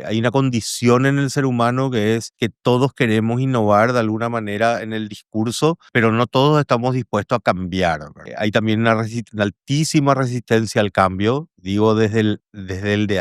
hay una condición en el ser humano que es que todos queremos innovar de alguna manera en el discurso, pero no todos estamos dispuestos a cambiar, ¿verdad? Hay también una altísima resistencia al cambio, digo el de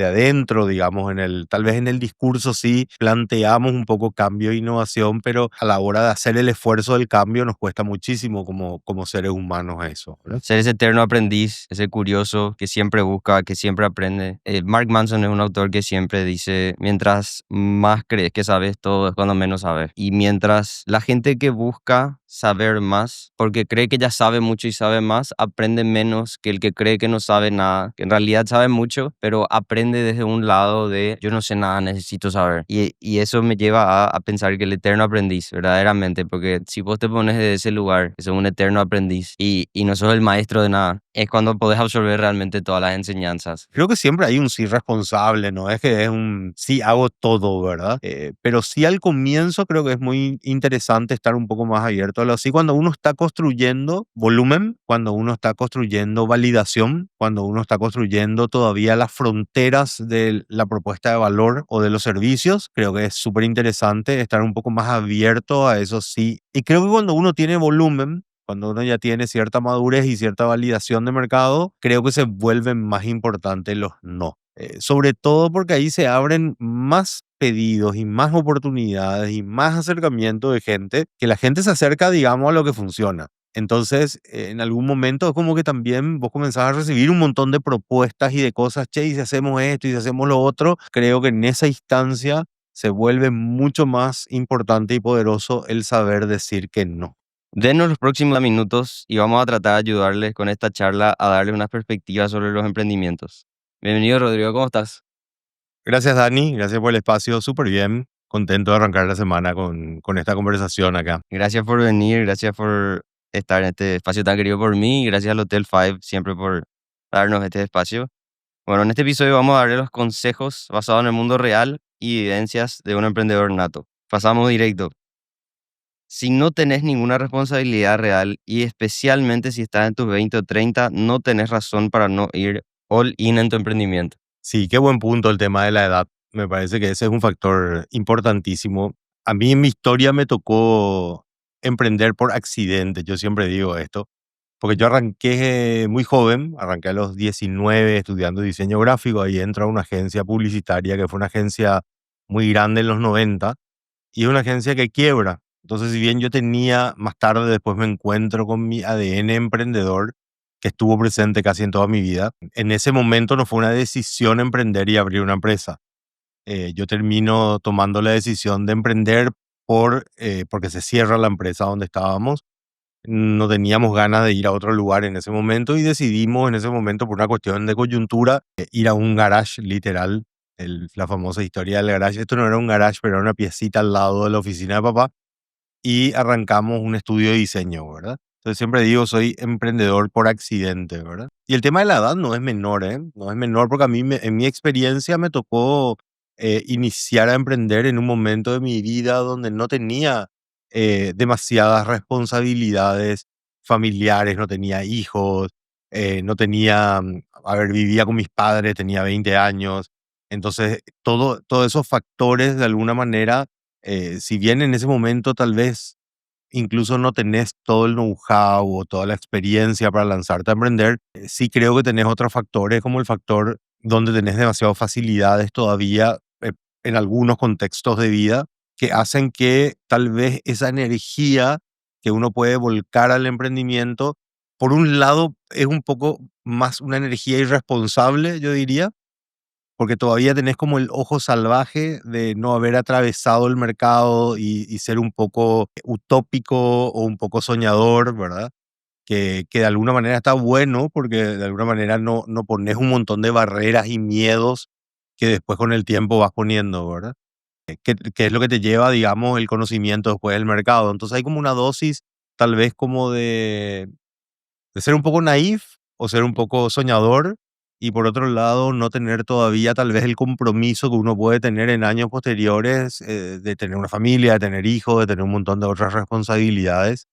adentro, digamos, tal vez en el discurso sí planteamos un poco cambio e innovación, pero a la hora de hacer el esfuerzo del cambio nos cuesta muchísimo como seres humanos eso, ¿verdad? Ser ese eterno aprendiz, ese curioso que siempre busca, que siempre aprende. Mark Manson es un autor que siempre dice, mientras más crees que sabes todo es cuando menos sabes. Y mientras la gente que busca saber más, porque cree que ya sabe mucho y sabe más, aprende menos que el que cree que no sabe nada, que en realidad sabe mucho, pero aprende desde un lado de yo no sé nada, necesito saber. Y eso me lleva a pensar que el eterno aprendiz, verdaderamente, porque si vos te pones de ese lugar, que sos un eterno aprendiz y no sos el maestro de nada, es cuando podés absorber realmente todas las enseñanzas. Creo que siempre hay un sí responsable, no es que es un sí hago todo, ¿verdad? Pero sí al comienzo creo que es muy interesante estar un poco más abierto a lo así cuando uno está construyendo volumen, cuando uno está construyendo validación, cuando uno está construyendo todavía las fronteras de la propuesta de valor o de los servicios, creo que es súper interesante estar un poco más abierto a eso sí. Y creo que cuando uno tiene volumen, cuando uno ya tiene cierta madurez y cierta validación de mercado, creo que se vuelven más importantes los no. Sobre todo porque ahí se abren más pedidos y más oportunidades y más acercamiento de gente, que la gente se acerca, digamos, a lo que funciona. Entonces, en algún momento es como que también vos comenzás a recibir un montón de propuestas y de cosas, che, y si hacemos esto y si hacemos lo otro, creo que en esa instancia se vuelve mucho más importante y poderoso el saber decir que no. Denos los próximos minutos y vamos a tratar de ayudarles con esta charla a darles una perspectiva sobre los emprendimientos. Bienvenido, Rodrigo, ¿cómo estás? Gracias, Dani. Gracias por el espacio. Súper bien. Contento de arrancar la semana con esta conversación acá. Gracias por venir, gracias por estar en este espacio tan querido por mí y gracias al Hotel Five siempre por darnos este espacio. Bueno, en este episodio vamos a darle los consejos basados en el mundo real y evidencias de un emprendedor nato. Pasamos directo. Si no tenés ninguna responsabilidad real y especialmente si estás en tus 20 o 30, no tenés razón para no ir all in en tu emprendimiento. Sí, qué buen punto el tema de la edad. Me parece que ese es un factor importantísimo. A mí en mi historia me tocó emprender por accidente. Yo siempre digo esto, porque yo arranqué muy joven, arranqué a los 19 estudiando diseño gráfico. Ahí entro a una agencia publicitaria que fue una agencia muy grande en los 90 y es una agencia que quiebra. Entonces, si bien yo tenía, más tarde después me encuentro con mi ADN emprendedor, que estuvo presente casi en toda mi vida, en ese momento no fue una decisión emprender y abrir una empresa. Yo termino tomando la decisión de emprender porque se cierra la empresa donde estábamos. No teníamos ganas de ir a otro lugar en ese momento y decidimos en ese momento, por una cuestión de coyuntura, ir a un garage literal, la famosa historia del garage. Esto no era un garage, pero era una piecita al lado de la oficina de papá y arrancamos un estudio de diseño, ¿verdad? Entonces siempre digo, soy emprendedor por accidente, ¿verdad? Y el tema de la edad no es menor, ¿eh? No es menor porque a mí, en mi experiencia, me tocó iniciar a emprender en un momento de mi vida donde no tenía demasiadas responsabilidades familiares, no tenía hijos, no tenía, a ver, vivía con mis padres, tenía 20 años. Entonces, todos esos factores, de alguna manera, si bien en ese momento tal vez incluso no tenés todo el know-how o toda la experiencia para lanzarte a emprender, sí creo que tenés otros factores como el factor donde tenés demasiadas facilidades todavía en algunos contextos de vida que hacen que tal vez esa energía que uno puede volcar al emprendimiento, por un lado es un poco más una energía irresponsable, yo diría, porque todavía tenés como el ojo salvaje de no haber atravesado el mercado y ser un poco utópico o un poco soñador, ¿verdad? Que de alguna manera está bueno porque de alguna manera no pones un montón de barreras y miedos que después con el tiempo vas poniendo, ¿verdad? Que es lo que te lleva, digamos, el conocimiento después del mercado. Entonces hay como una dosis tal vez como de ser un poco naif o ser un poco soñador y por otro lado no tener todavía tal vez el compromiso que uno puede tener en años posteriores de tener una familia, de tener hijos, de tener un montón de otras responsabilidades.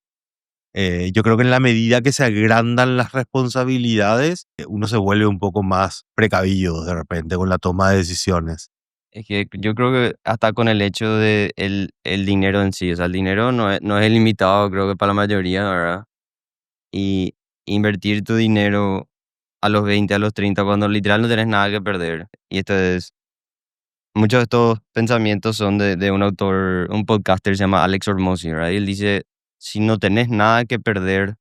Yo creo que en la medida que se agrandan las responsabilidades, uno se vuelve un poco más precavido de repente con la toma de decisiones. Es que yo creo que hasta con el hecho de el dinero en sí, o sea, el dinero no es ilimitado, creo que para la mayoría, ¿verdad? Y invertir tu dinero a los 20 a los 30 cuando literal no tenés nada que perder. Y esto es, muchos de estos pensamientos son de un autor, un podcaster, se llama Alex Hormozy, ¿verdad? Y él dice, si no tenés nada que perder,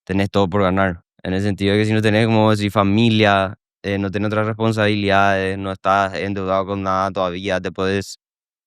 tenés todo por ganar. En el sentido de que si no tenés, como decir, familia, no tenés otras responsabilidades, no estás endeudado con nada todavía, te puedes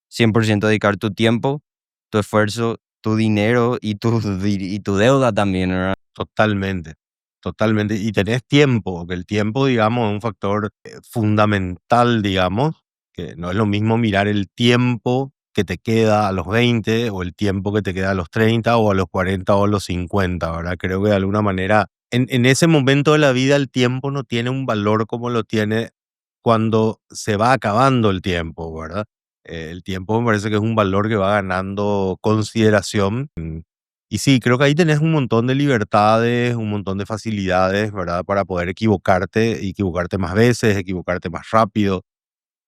100% dedicar tu tiempo, tu esfuerzo, tu dinero y y tu deuda también, ¿verdad? Totalmente, totalmente. Y tenés tiempo, que el tiempo, digamos, es un factor fundamental, digamos, que no es lo mismo mirar el tiempo que te queda a los 20 o el tiempo que te queda a los 30 o a los 40 o a los 50, ¿verdad? Creo que de alguna manera, en ese momento de la vida el tiempo no tiene un valor como lo tiene cuando se va acabando el tiempo, ¿verdad? El tiempo me parece que es un valor que va ganando consideración. Y sí, creo que ahí tenés un montón de libertades, un montón de facilidades, ¿verdad? Para poder equivocarte, y equivocarte más veces, equivocarte más rápido.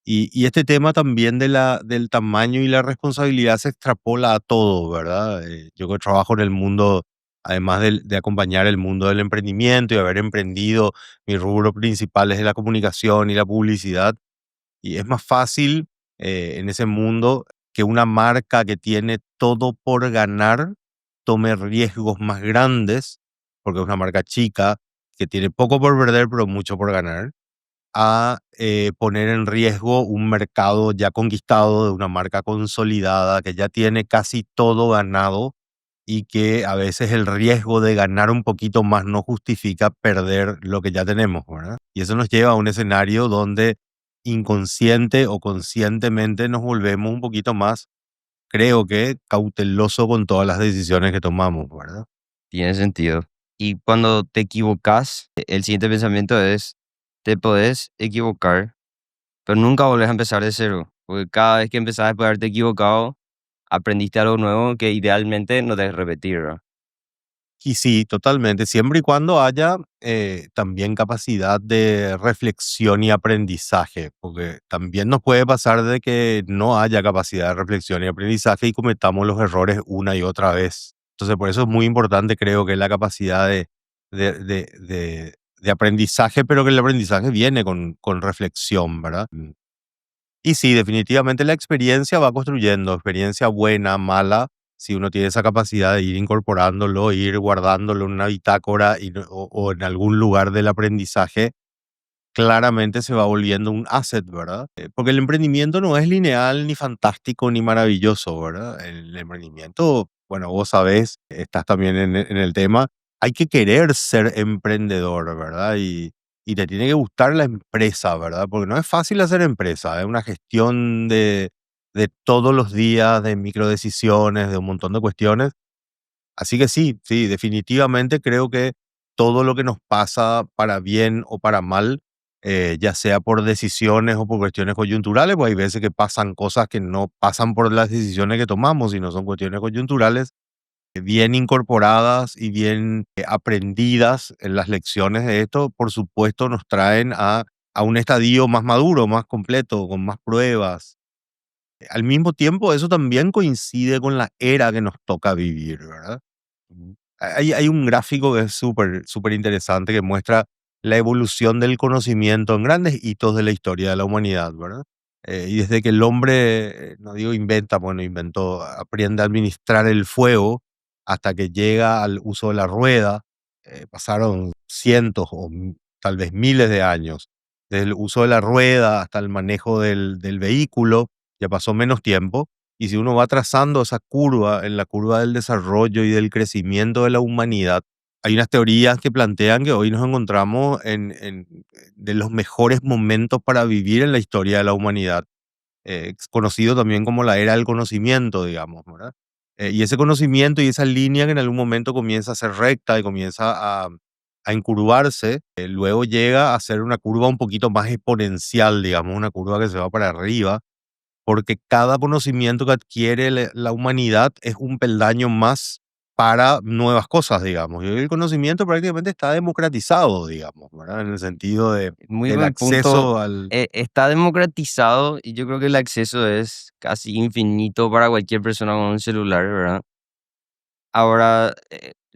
Y este tema también del tamaño y la responsabilidad se extrapola a todo, ¿verdad? Yo que trabajo en el mundo, además de acompañar el mundo del emprendimiento y haber emprendido, mi rubro principal es de la comunicación y la publicidad. Y es más fácil en ese mundo que una marca que tiene todo por ganar tome riesgos más grandes, porque es una marca chica que tiene poco por perder, pero mucho por ganar, a poner en riesgo un mercado ya conquistado de una marca consolidada que ya tiene casi todo ganado y que a veces el riesgo de ganar un poquito más no justifica perder lo que ya tenemos, ¿verdad? Y eso nos lleva a un escenario donde inconsciente o conscientemente nos volvemos un poquito más, creo que, cauteloso con todas las decisiones que tomamos, ¿verdad? Tiene sentido. Y cuando te equivocas, el siguiente pensamiento es, te podés equivocar, pero nunca volvés a empezar de cero. Porque cada vez que empezás después de haberte equivocado, aprendiste algo nuevo que idealmente no debes repetir, ¿verdad? Y sí, totalmente, siempre y cuando haya también capacidad de reflexión y aprendizaje, porque también nos puede pasar de que no haya capacidad de reflexión y aprendizaje y cometamos los errores una y otra vez. Entonces, por eso es muy importante, creo que la capacidad de aprendizaje, pero que el aprendizaje viene con reflexión, ¿verdad? Y sí, definitivamente la experiencia va construyendo, experiencia buena, mala, si uno tiene esa capacidad de ir incorporándolo, ir guardándolo en una bitácora o en algún lugar del aprendizaje, claramente se va volviendo un asset, ¿verdad? Porque el emprendimiento no es lineal, ni fantástico, ni maravilloso, ¿verdad? El emprendimiento, bueno, vos sabés, estás también en el tema, hay que querer ser emprendedor, ¿verdad? Y te tiene que gustar la empresa, ¿verdad? Porque no es fácil hacer empresa, es una gestión de todos los días, de microdecisiones, de un montón de cuestiones. Así que sí, sí, definitivamente creo que todo lo que nos pasa para bien o para mal, ya sea por decisiones o por cuestiones coyunturales, pues hay veces que pasan cosas que no pasan por las decisiones que tomamos, sino son cuestiones coyunturales, bien incorporadas y bien aprendidas en las lecciones de esto, por supuesto nos traen a un estadio más maduro, más completo, con más pruebas. Al mismo tiempo, eso también coincide con la era que nos toca vivir, ¿verdad? Ujú. Hay un gráfico que es súper, súper interesante que muestra la evolución del conocimiento en grandes hitos de la historia de la humanidad, ¿verdad? Y desde que el hombre, no digo inventa, bueno, inventó, aprende a administrar el fuego hasta que llega al uso de la rueda, pasaron cientos o tal vez miles de años. Desde el uso de la rueda hasta el manejo del vehículo, ya pasó menos tiempo. Y si uno va trazando esa curva, en la curva del desarrollo y del crecimiento de la humanidad, hay unas teorías que plantean que hoy nos encontramos de los mejores momentos para vivir en la historia de la humanidad, es conocido también como la era del conocimiento, digamos, ¿verdad? Y ese conocimiento y esa línea que en algún momento comienza a ser recta y comienza a encurvarse, luego llega a ser una curva un poquito más exponencial, digamos, una curva que se va para arriba, porque cada conocimiento que adquiere la humanidad es un peldaño más para nuevas cosas, digamos. Y hoy el conocimiento prácticamente está democratizado, digamos, ¿verdad? En el sentido Muy del buen punto. acceso al... Está democratizado y yo creo que el acceso es casi infinito para cualquier persona con un celular, ¿verdad? Ahora,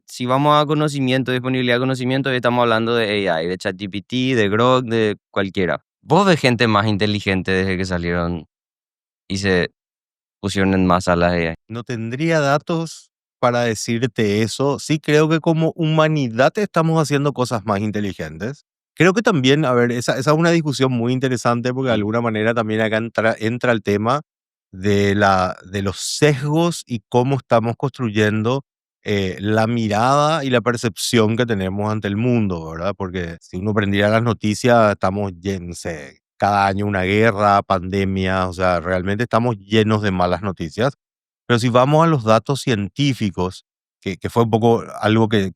si vamos a conocimiento, disponibilidad de conocimiento, estamos hablando de AI, de ChatGPT, de Grok, de cualquiera. ¿Vos ves gente más inteligente desde que salieron y se pusieron en masa las AI? No tendría datos para decirte eso. Sí creo que como humanidad estamos haciendo cosas más inteligentes. Creo que también, a ver, esa es una discusión muy interesante porque de Mm. alguna manera también acá entra el tema de los sesgos y cómo estamos construyendo la mirada y la percepción que tenemos ante el mundo, ¿verdad? Porque si uno prendiera las noticias, estamos llenos, cada año una guerra, pandemia, o sea, realmente estamos llenos de malas noticias. Pero si vamos a los datos científicos, que fue un poco algo que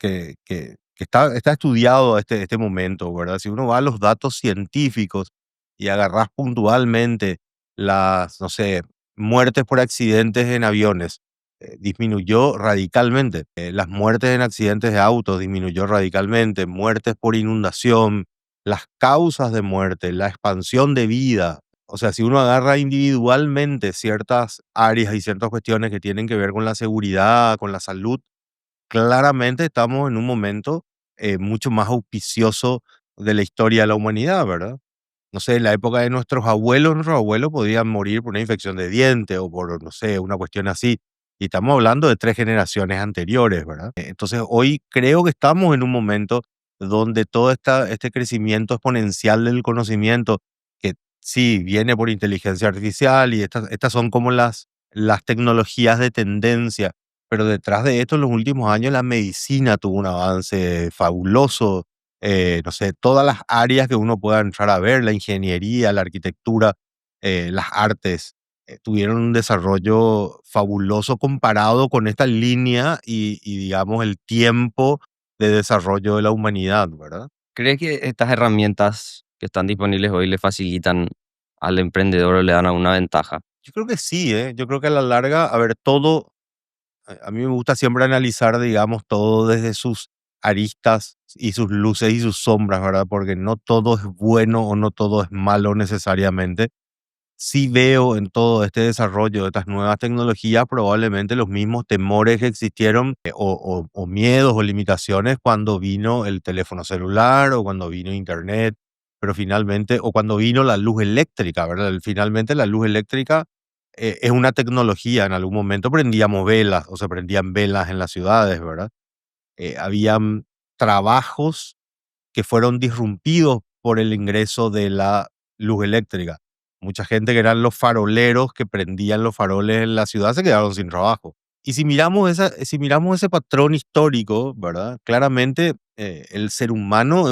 está estudiado a este momento, ¿verdad? Si uno va a los datos científicos y agarras puntualmente las, no sé, muertes por accidentes en aviones, disminuyó radicalmente. Las muertes en accidentes de autos disminuyó radicalmente. Muertes por inundación, las causas de muerte, la expansión de vida. O sea, si uno agarra individualmente ciertas áreas y ciertas cuestiones que tienen que ver con la seguridad, con la salud, claramente estamos en un momento mucho más auspicioso de la historia de la humanidad, ¿verdad? No sé, en la época de nuestros abuelos podían morir por una infección de diente o por, no sé, una cuestión así. Y estamos hablando de 3 generaciones anteriores, ¿verdad? Entonces, hoy creo que estamos en un momento donde todo este crecimiento exponencial del conocimiento, que sí viene por inteligencia artificial y estas son como las tecnologías de tendencia, pero detrás de esto en los últimos años la medicina tuvo un avance fabuloso, no sé, todas las áreas que uno pueda entrar a ver, la ingeniería, la arquitectura, las artes, tuvieron un desarrollo fabuloso comparado con esta línea y, digamos, el tiempo de desarrollo de la humanidad, ¿verdad? ¿Crees que estas herramientas que están disponibles hoy le facilitan al emprendedor o le dan alguna ventaja? Yo creo que sí, ¿eh? Yo creo que a la larga, a ver, todo, a mí me gusta siempre analizar, digamos, todo desde sus aristas y sus luces y sus sombras, ¿verdad? Porque no todo es bueno o no todo es malo necesariamente. Sí veo en todo este desarrollo de estas nuevas tecnologías probablemente los mismos temores que existieron o miedos o limitaciones cuando vino el teléfono celular o cuando vino internet, pero finalmente, o cuando vino la luz eléctrica, ¿verdad? Finalmente la luz eléctrica es una tecnología. En algún momento prendíamos velas o se prendían velas en las ciudades, ¿verdad? Habían trabajos que fueron disrumpidos por el ingreso de la luz eléctrica. Mucha gente que eran los faroleros que prendían los faroles en la ciudad se quedaron sin trabajo. Y si miramos ese patrón histórico, ¿verdad? Claramente el ser humano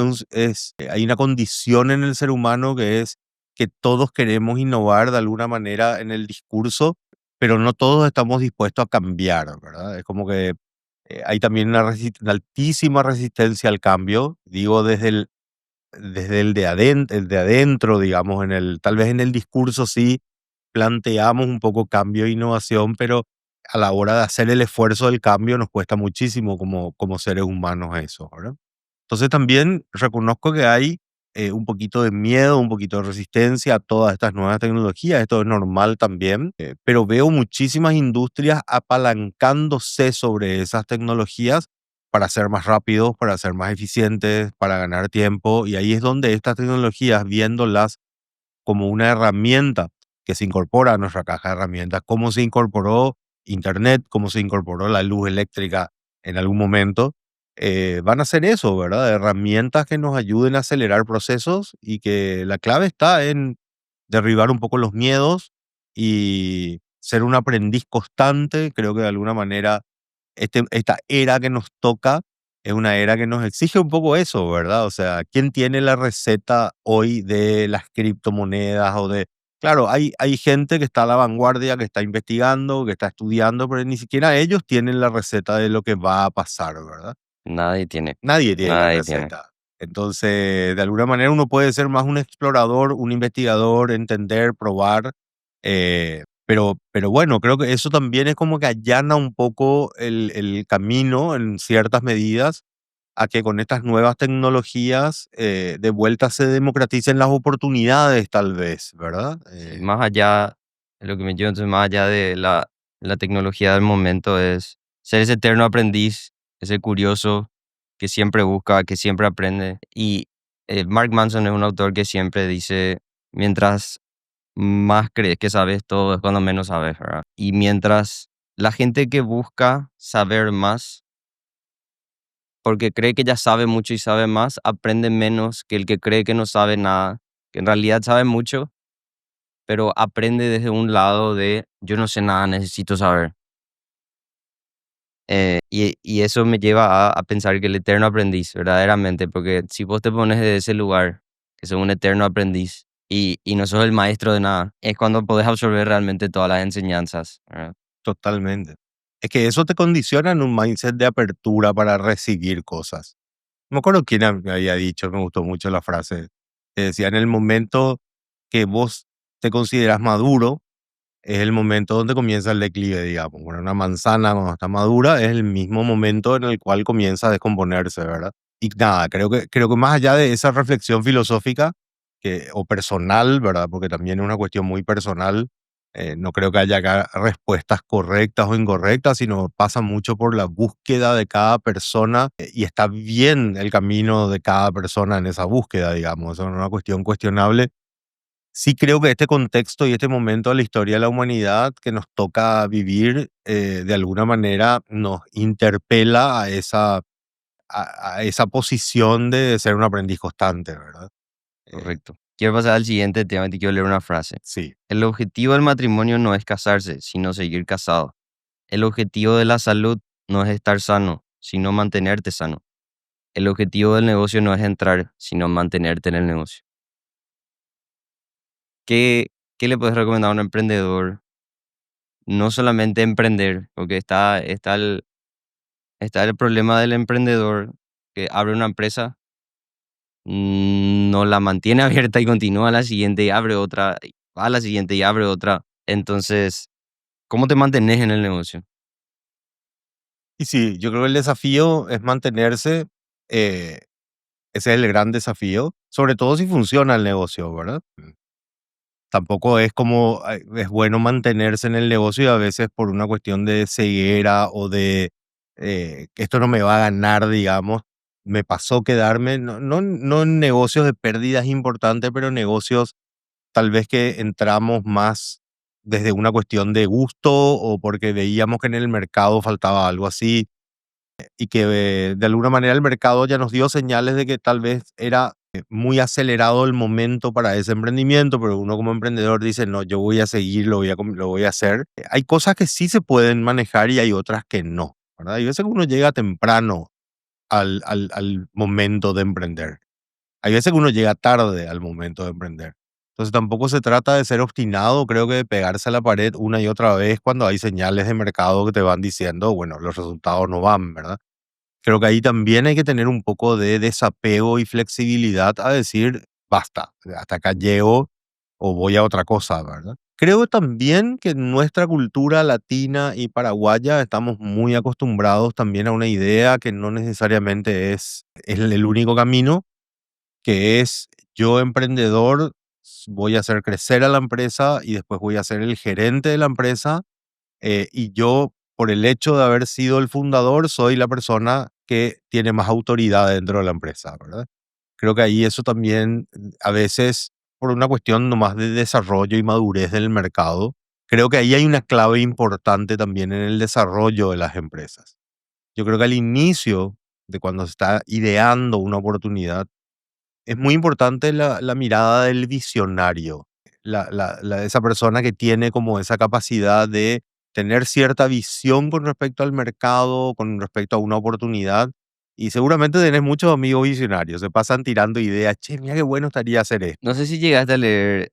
hay una condición en el ser humano que es que todos queremos innovar de alguna manera en el discurso, pero no todos estamos dispuestos a cambiar, ¿verdad? Es como que hay también una altísima resistencia al cambio, digo, desde el de adentro, digamos, tal vez en el discurso sí planteamos un poco cambio e innovación, pero a la hora de hacer el esfuerzo del cambio nos cuesta muchísimo como seres humanos eso, ¿verdad? Entonces también reconozco que hay un poquito de miedo, un poquito de resistencia a todas estas nuevas tecnologías. Esto es normal también, pero veo muchísimas industrias apalancándose sobre esas tecnologías para ser más rápidos, para ser más eficientes, para ganar tiempo. Y ahí es donde estas tecnologías, viéndolas como una herramienta que se incorpora a nuestra caja de herramientas, como se incorporó Internet, como se incorporó la luz eléctrica en algún momento, van a ser eso, ¿verdad? Herramientas que nos ayuden a acelerar procesos y que la clave está en derribar un poco los miedos y ser un aprendiz constante. Creo que de alguna manera esta era que nos toca es una era que nos exige un poco eso, ¿verdad? O sea, ¿quién tiene la receta hoy de las criptomonedas o de... Claro, hay gente que está a la vanguardia, que está investigando, que está estudiando, pero ni siquiera ellos tienen la receta de lo que va a pasar, ¿verdad? Nadie tiene, Nadie tiene la nadie tiene. receta. Entonces, de alguna manera uno puede ser más un explorador, un investigador, entender, probar, Pero bueno, creo que eso también es como que allana un poco el camino en ciertas medidas a que con estas nuevas tecnologías de vuelta se democraticen las oportunidades, tal vez, ¿verdad? Sí, más allá, lo que me lleva entonces más allá de la tecnología del momento es ser ese eterno aprendiz, ese curioso que siempre busca, que siempre aprende. Y Mark Manson es un autor que siempre dice, mientras más crees que sabes todo es cuando menos sabes, ¿verdad? Y mientras la gente que busca saber más, porque cree que ya sabe mucho y sabe más, aprende menos que el que cree que no sabe nada, que en realidad sabe mucho, pero aprende desde un lado de yo no sé nada, necesito saber. Y eso me lleva a pensar que el eterno aprendiz, verdaderamente, porque si vos te pones de ese lugar, que sos un eterno aprendiz, y no sos el maestro de nada, es cuando podés absorber realmente todas las enseñanzas, ¿verdad? Totalmente. Es que eso te condiciona en un mindset de apertura para recibir cosas. No me acuerdo quién me había dicho, me gustó mucho la frase, que decía, en el momento que vos te consideras maduro, es el momento donde comienza el declive, digamos. Bueno, una manzana cuando está madura es el mismo momento en el cual comienza a descomponerse, ¿verdad? Y nada, creo que más allá de esa reflexión filosófica o personal, ¿verdad? Porque también es una cuestión muy personal, no creo que haya acá respuestas correctas o incorrectas, sino pasa mucho por la búsqueda de cada persona y está bien el camino de cada persona en esa búsqueda, digamos. Eso no es una cuestión cuestionable. Sí creo que este contexto y este momento de la historia de la humanidad que nos toca vivir, de alguna manera nos interpela a esa posición de ser un aprendiz constante, ¿verdad? Eh, Correcto. Quiero pasar al siguiente tema y te quiero leer una frase. sí. El objetivo del matrimonio no es casarse, sino seguir casado. El objetivo de la salud no es estar sano, sino mantenerte sano. El objetivo del negocio no es entrar, sino mantenerte en el negocio. ¿Qué, qué le puedes recomendar a un emprendedor? No solamente emprender, porque está el problema del emprendedor que abre una empresa, no la mantiene abierta y continúa a la siguiente y abre otra, y va a la siguiente y abre otra. Entonces, ¿cómo te mantenés en el negocio? Y sí, yo creo que el desafío es mantenerse, eh, ese es el gran desafío, sobre todo si funciona el negocio, ¿verdad? Tampoco es como, es bueno mantenerse en el negocio y a veces por una cuestión de ceguera o de que esto no me va a ganar, digamos, me pasó quedarme, no en negocios de pérdidas importantes, pero en negocios tal vez que entramos más desde una cuestión de gusto o porque veíamos que en el mercado faltaba algo así y que de alguna manera el mercado ya nos dio señales de que tal vez era muy acelerado el momento para ese emprendimiento, pero uno como emprendedor dice, no, yo voy a seguir, lo voy a hacer. Hay cosas que sí se pueden manejar y hay otras que no, ¿verdad? Hay veces que uno llega temprano al momento de emprender. Hay veces que uno llega tarde al momento de emprender. Entonces tampoco se trata de ser obstinado, creo que de pegarse a la pared una y otra vez cuando hay señales de mercado que te van diciendo, bueno, los resultados no van, ¿verdad? Creo que ahí también hay que tener un poco de desapego y flexibilidad a decir, basta, hasta acá llego o voy a otra cosa, ¿verdad? Creo también que en nuestra cultura latina y paraguaya estamos muy acostumbrados también a una idea que no necesariamente es el único camino, que es yo emprendedor, voy a hacer crecer a la empresa y después voy a ser el gerente de la empresa y yo, por el hecho de haber sido el fundador, soy la persona que tiene más autoridad dentro de la empresa, ¿verdad? Creo que ahí eso también, a veces, por una cuestión nomás de desarrollo y madurez del mercado, creo que ahí hay una clave importante también en el desarrollo de las empresas. Yo creo que al inicio de cuando se está ideando una oportunidad, es muy importante la mirada del visionario, esa persona que tiene como esa capacidad de tener cierta visión con respecto al mercado, con respecto a una oportunidad. Y seguramente tenés muchos amigos visionarios, se pasan tirando ideas, che, mira qué bueno estaría hacer esto. No sé si llegaste a leer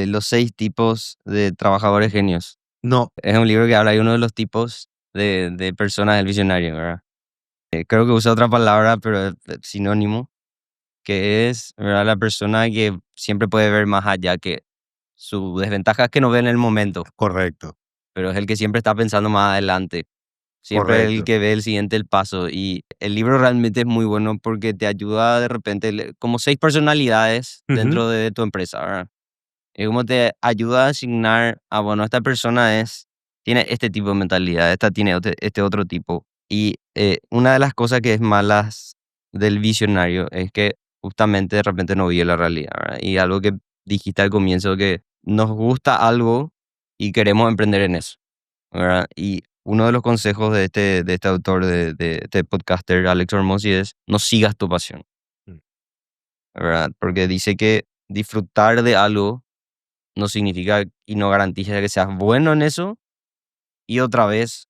Los 6 tipos de trabajadores genios. No, Es un libro que habla de uno de los tipos de personas del visionario, ¿verdad? Creo que usa otra palabra, pero es sinónimo, que es, ¿verdad? La persona que siempre puede ver más allá Su desventaja es que no ve en el momento, Correcto, pero es el que siempre está pensando más adelante. Siempre es el correcto. que ve el siguiente el paso. Y el libro realmente es muy bueno porque te ayuda de repente, como 6 personalidades Ujú, dentro de tu empresa, ¿verdad? Es como te ayuda a asignar, bueno, esta persona tiene este tipo de mentalidad, esta tiene este otro tipo. Y una de las cosas que es malas del visionario es que justamente de repente no vive la realidad, ¿verdad? Y algo que dijiste al comienzo, que nos gusta algo y queremos emprender en eso, ¿verdad? Y uno de los consejos de este autor, de este podcaster, Alex Hormozy, es: no sigas tu pasión, mm. ¿verdad? Porque dice que disfrutar de algo no significa y no garantiza que seas bueno en eso, y otra vez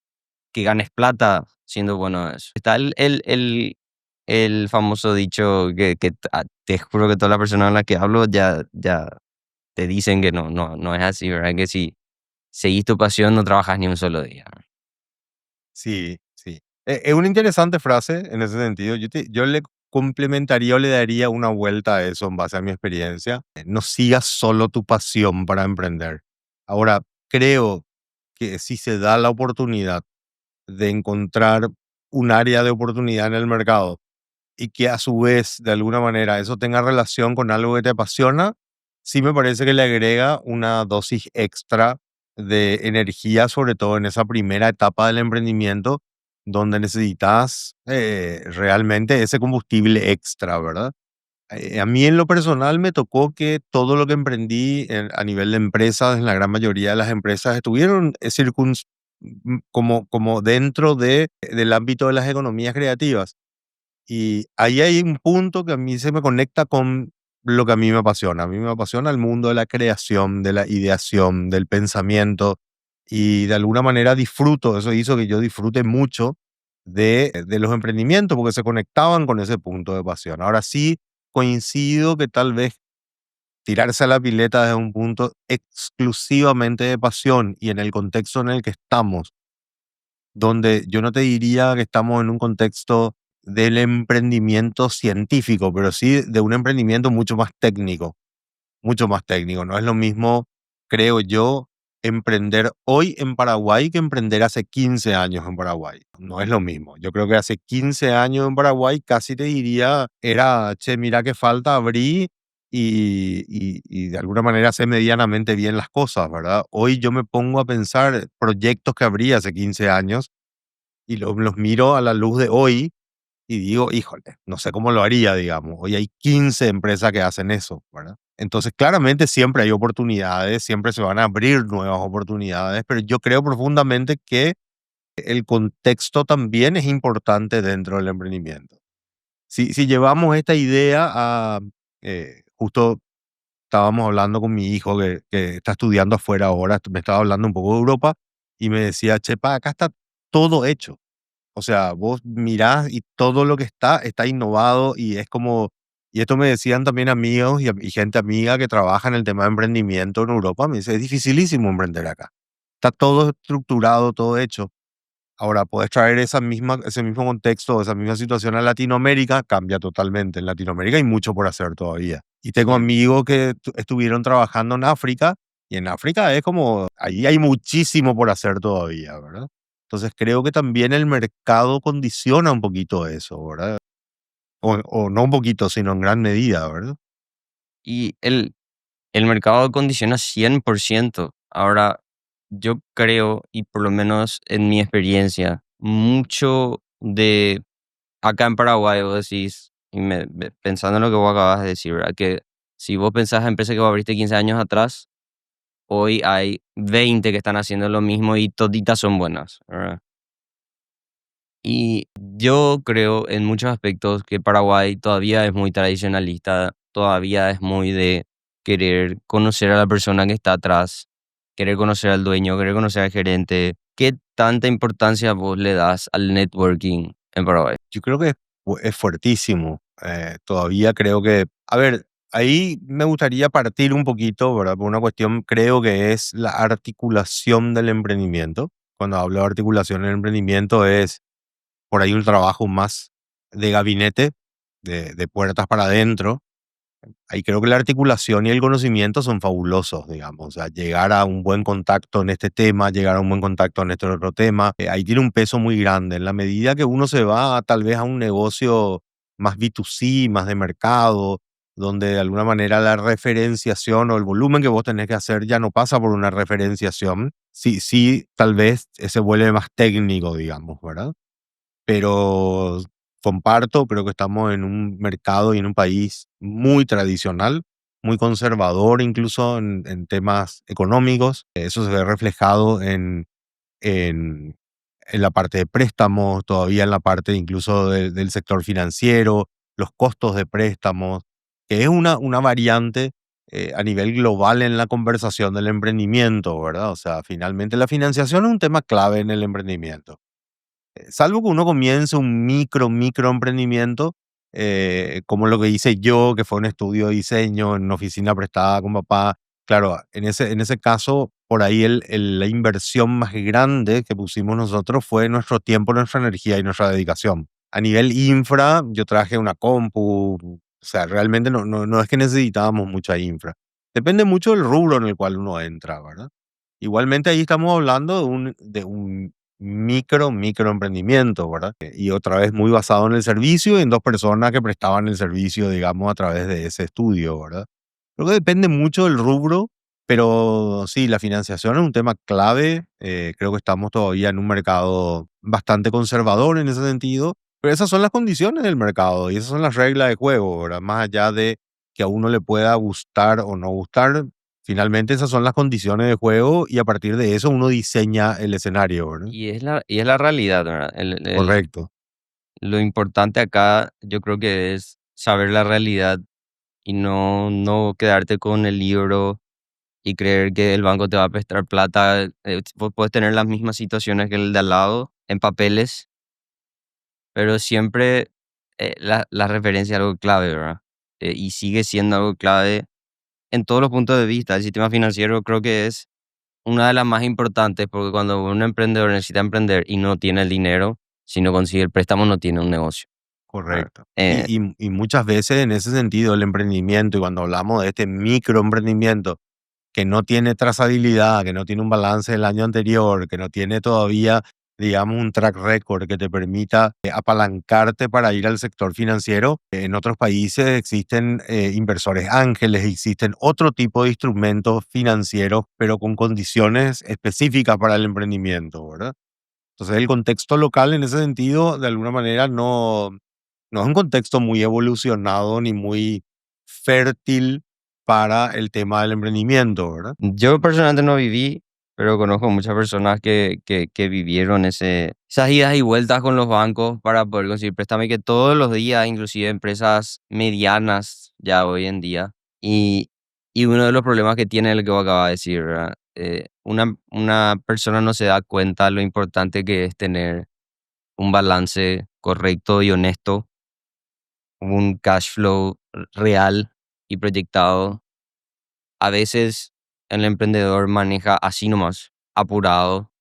que ganes plata siendo bueno en eso. Está el famoso dicho que te juro que todas las personas con las que hablo ya te dicen que no es así, ¿verdad? Que si seguís tu pasión no trabajas ni un solo día. Sí, sí. Es una interesante frase en ese sentido. Yo le complementaría o le daría una vuelta a eso en base a mi experiencia. No sigas solo tu pasión para emprender. Ahora, creo que si se da la oportunidad de encontrar un área de oportunidad en el mercado y que a su vez, de alguna manera, eso tenga relación con algo que te apasiona, sí me parece que le agrega una dosis extra de energía, sobre todo en esa primera etapa del emprendimiento, donde necesitas realmente ese combustible extra, ¿verdad? A mí en lo personal me tocó que todo lo que emprendí a nivel de empresas, en la gran mayoría de las empresas, estuvieron como dentro del ámbito de las economías creativas. Y ahí hay un punto que a mí se me conecta con lo que a mí me apasiona. A mí me apasiona el mundo de la creación, de la ideación, del pensamiento y de alguna manera disfruto, eso hizo que yo disfrute mucho de los emprendimientos porque se conectaban con ese punto de pasión. Ahora sí coincido que tal vez tirarse a la pileta desde un punto exclusivamente de pasión y en el contexto en el que estamos donde yo no te diría que estamos en un contexto del emprendimiento científico, pero sí de un emprendimiento mucho más técnico, mucho más técnico. No es lo mismo, creo yo, emprender hoy en Paraguay que emprender hace 15 años en Paraguay. No es lo mismo. Yo creo que hace 15 años en Paraguay casi te diría, era, che, mira qué falta, abrí y de alguna manera sé medianamente bien las cosas, ¿verdad? Hoy yo me pongo a pensar proyectos que abrí hace 15 años y los miro a la luz de hoy y digo, híjole, no sé cómo lo haría, digamos. Hoy hay 15 empresas que hacen eso, ¿verdad? Entonces, claramente siempre hay oportunidades, siempre se van a abrir nuevas oportunidades, pero yo creo profundamente que el contexto también es importante dentro del emprendimiento. Si llevamos esta idea a, justo estábamos hablando con mi hijo que está estudiando afuera ahora, me estaba hablando un poco de Europa y me decía, chepa, acá está todo hecho. O sea, vos mirás y todo lo que está innovado y es como, y esto me decían también amigos y gente amiga que trabaja en el tema de emprendimiento en Europa, me dice, es dificilísimo emprender acá. Está todo estructurado, todo hecho. Ahora, puedes traer ese mismo contexto, esa misma situación a Latinoamérica, cambia totalmente. En Latinoamérica hay mucho por hacer todavía. Y tengo Sí. amigos que estuvieron trabajando en África, y en África es como, ahí hay muchísimo por hacer todavía, ¿verdad? Entonces creo que también el mercado condiciona un poquito eso, ¿verdad? O no un poquito, sino en gran medida, ¿verdad? Y el mercado condiciona 100%. Ahora, yo creo, y por lo menos en mi experiencia, mucho de acá en Paraguay, vos decís, y pensando en lo que vos acabas de decir, ¿verdad? Que si vos pensás en empresas que vos abriste 15 años atrás, hoy hay 20 que están haciendo lo mismo y toditas son buenas, ¿verdad? Y yo creo en muchos aspectos que Paraguay todavía es muy tradicionalista, todavía es muy de querer conocer a la persona que está atrás, querer conocer al dueño, querer conocer al gerente. ¿Qué tanta importancia vos le das al networking en Paraguay? Yo creo que es fuertísimo. Todavía creo que, a ver, ahí me gustaría partir un poquito, ¿verdad? Por una cuestión, creo que es la articulación del emprendimiento. Cuando hablo de articulación del emprendimiento es por ahí un trabajo más de gabinete, de puertas para adentro, ahí creo que la articulación y el conocimiento son fabulosos, digamos. O sea, llegar a un buen contacto en este tema, llegar a un buen contacto en este otro tema, ahí tiene un peso muy grande. En la medida que uno se va tal vez a un negocio más B2C, más de mercado, donde de alguna manera la referenciación o el volumen que vos tenés que hacer ya no pasa por una referenciación. Sí, sí, tal vez se vuelve más técnico, digamos, ¿verdad? Pero comparto, creo que estamos en un mercado y en un país muy tradicional, muy conservador incluso en temas económicos. Eso se ve reflejado en, en la parte de préstamos, todavía en la parte incluso del sector financiero, los costos de préstamos, que es una variante a nivel global en la conversación del emprendimiento, ¿verdad? O sea, finalmente la financiación es un tema clave en el emprendimiento. Salvo que uno comience un micro emprendimiento, como lo que hice yo, que fue un estudio de diseño en una oficina prestada con papá. Claro, en ese caso, por ahí la inversión más grande que pusimos nosotros fue nuestro tiempo, nuestra energía y nuestra dedicación. A nivel infra, yo traje una compu, o sea, realmente no es que necesitábamos mucha infra. Depende mucho del rubro en el cual uno entra, ¿verdad? Igualmente ahí estamos hablando de un microemprendimiento, ¿verdad? Y otra vez muy basado en el servicio y en dos personas que prestaban el servicio, digamos, a través de ese estudio, ¿verdad? Creo que depende mucho del rubro, pero sí, la financiación es un tema clave. Creo que estamos todavía en un mercado bastante conservador en ese sentido, pero esas son las condiciones del mercado y esas son las reglas de juego, ¿verdad? Más allá de que a uno le pueda gustar o no gustar, finalmente esas son las condiciones de juego y a partir de eso uno diseña el escenario, ¿verdad? Y es la realidad, ¿verdad? Correcto, Lo importante acá yo creo que es saber la realidad y no quedarte con el libro y creer que el banco te va a prestar plata. Vos puedes tener las mismas situaciones que el de al lado en papeles, pero siempre la referencia es algo clave, ¿verdad? Y sigue siendo algo clave en todos los puntos de vista. El sistema financiero creo que es una de las más importantes porque cuando un emprendedor necesita emprender y no tiene el dinero, si no consigue el préstamo no tiene un negocio, ¿verdad? correcto. Y muchas veces en ese sentido el emprendimiento, y cuando hablamos de este microemprendimiento, que no tiene trazabilidad, que no tiene un balance del año anterior, que no tiene todavía, digamos, un track record que te permita apalancarte para ir al sector financiero. En otros países existen inversores ángeles, existen otro tipo de instrumentos financieros, pero con condiciones específicas para el emprendimiento, ¿verdad? Entonces el contexto local en ese sentido, de alguna manera, no es un contexto muy evolucionado ni muy fértil para el tema del emprendimiento, ¿verdad? Yo personalmente no viví, pero conozco muchas personas que vivieron esas idas y vueltas con los bancos para poder conseguir préstamo y que todos los días, inclusive empresas medianas ya hoy en día. Y, y uno de los problemas que tiene el que vos acabas de decir, ¿verdad? Una persona no se da cuenta lo importante que es tener un balance correcto y honesto, un cash flow real y proyectado. A veces el emprendedor maneja así nomás, apurado,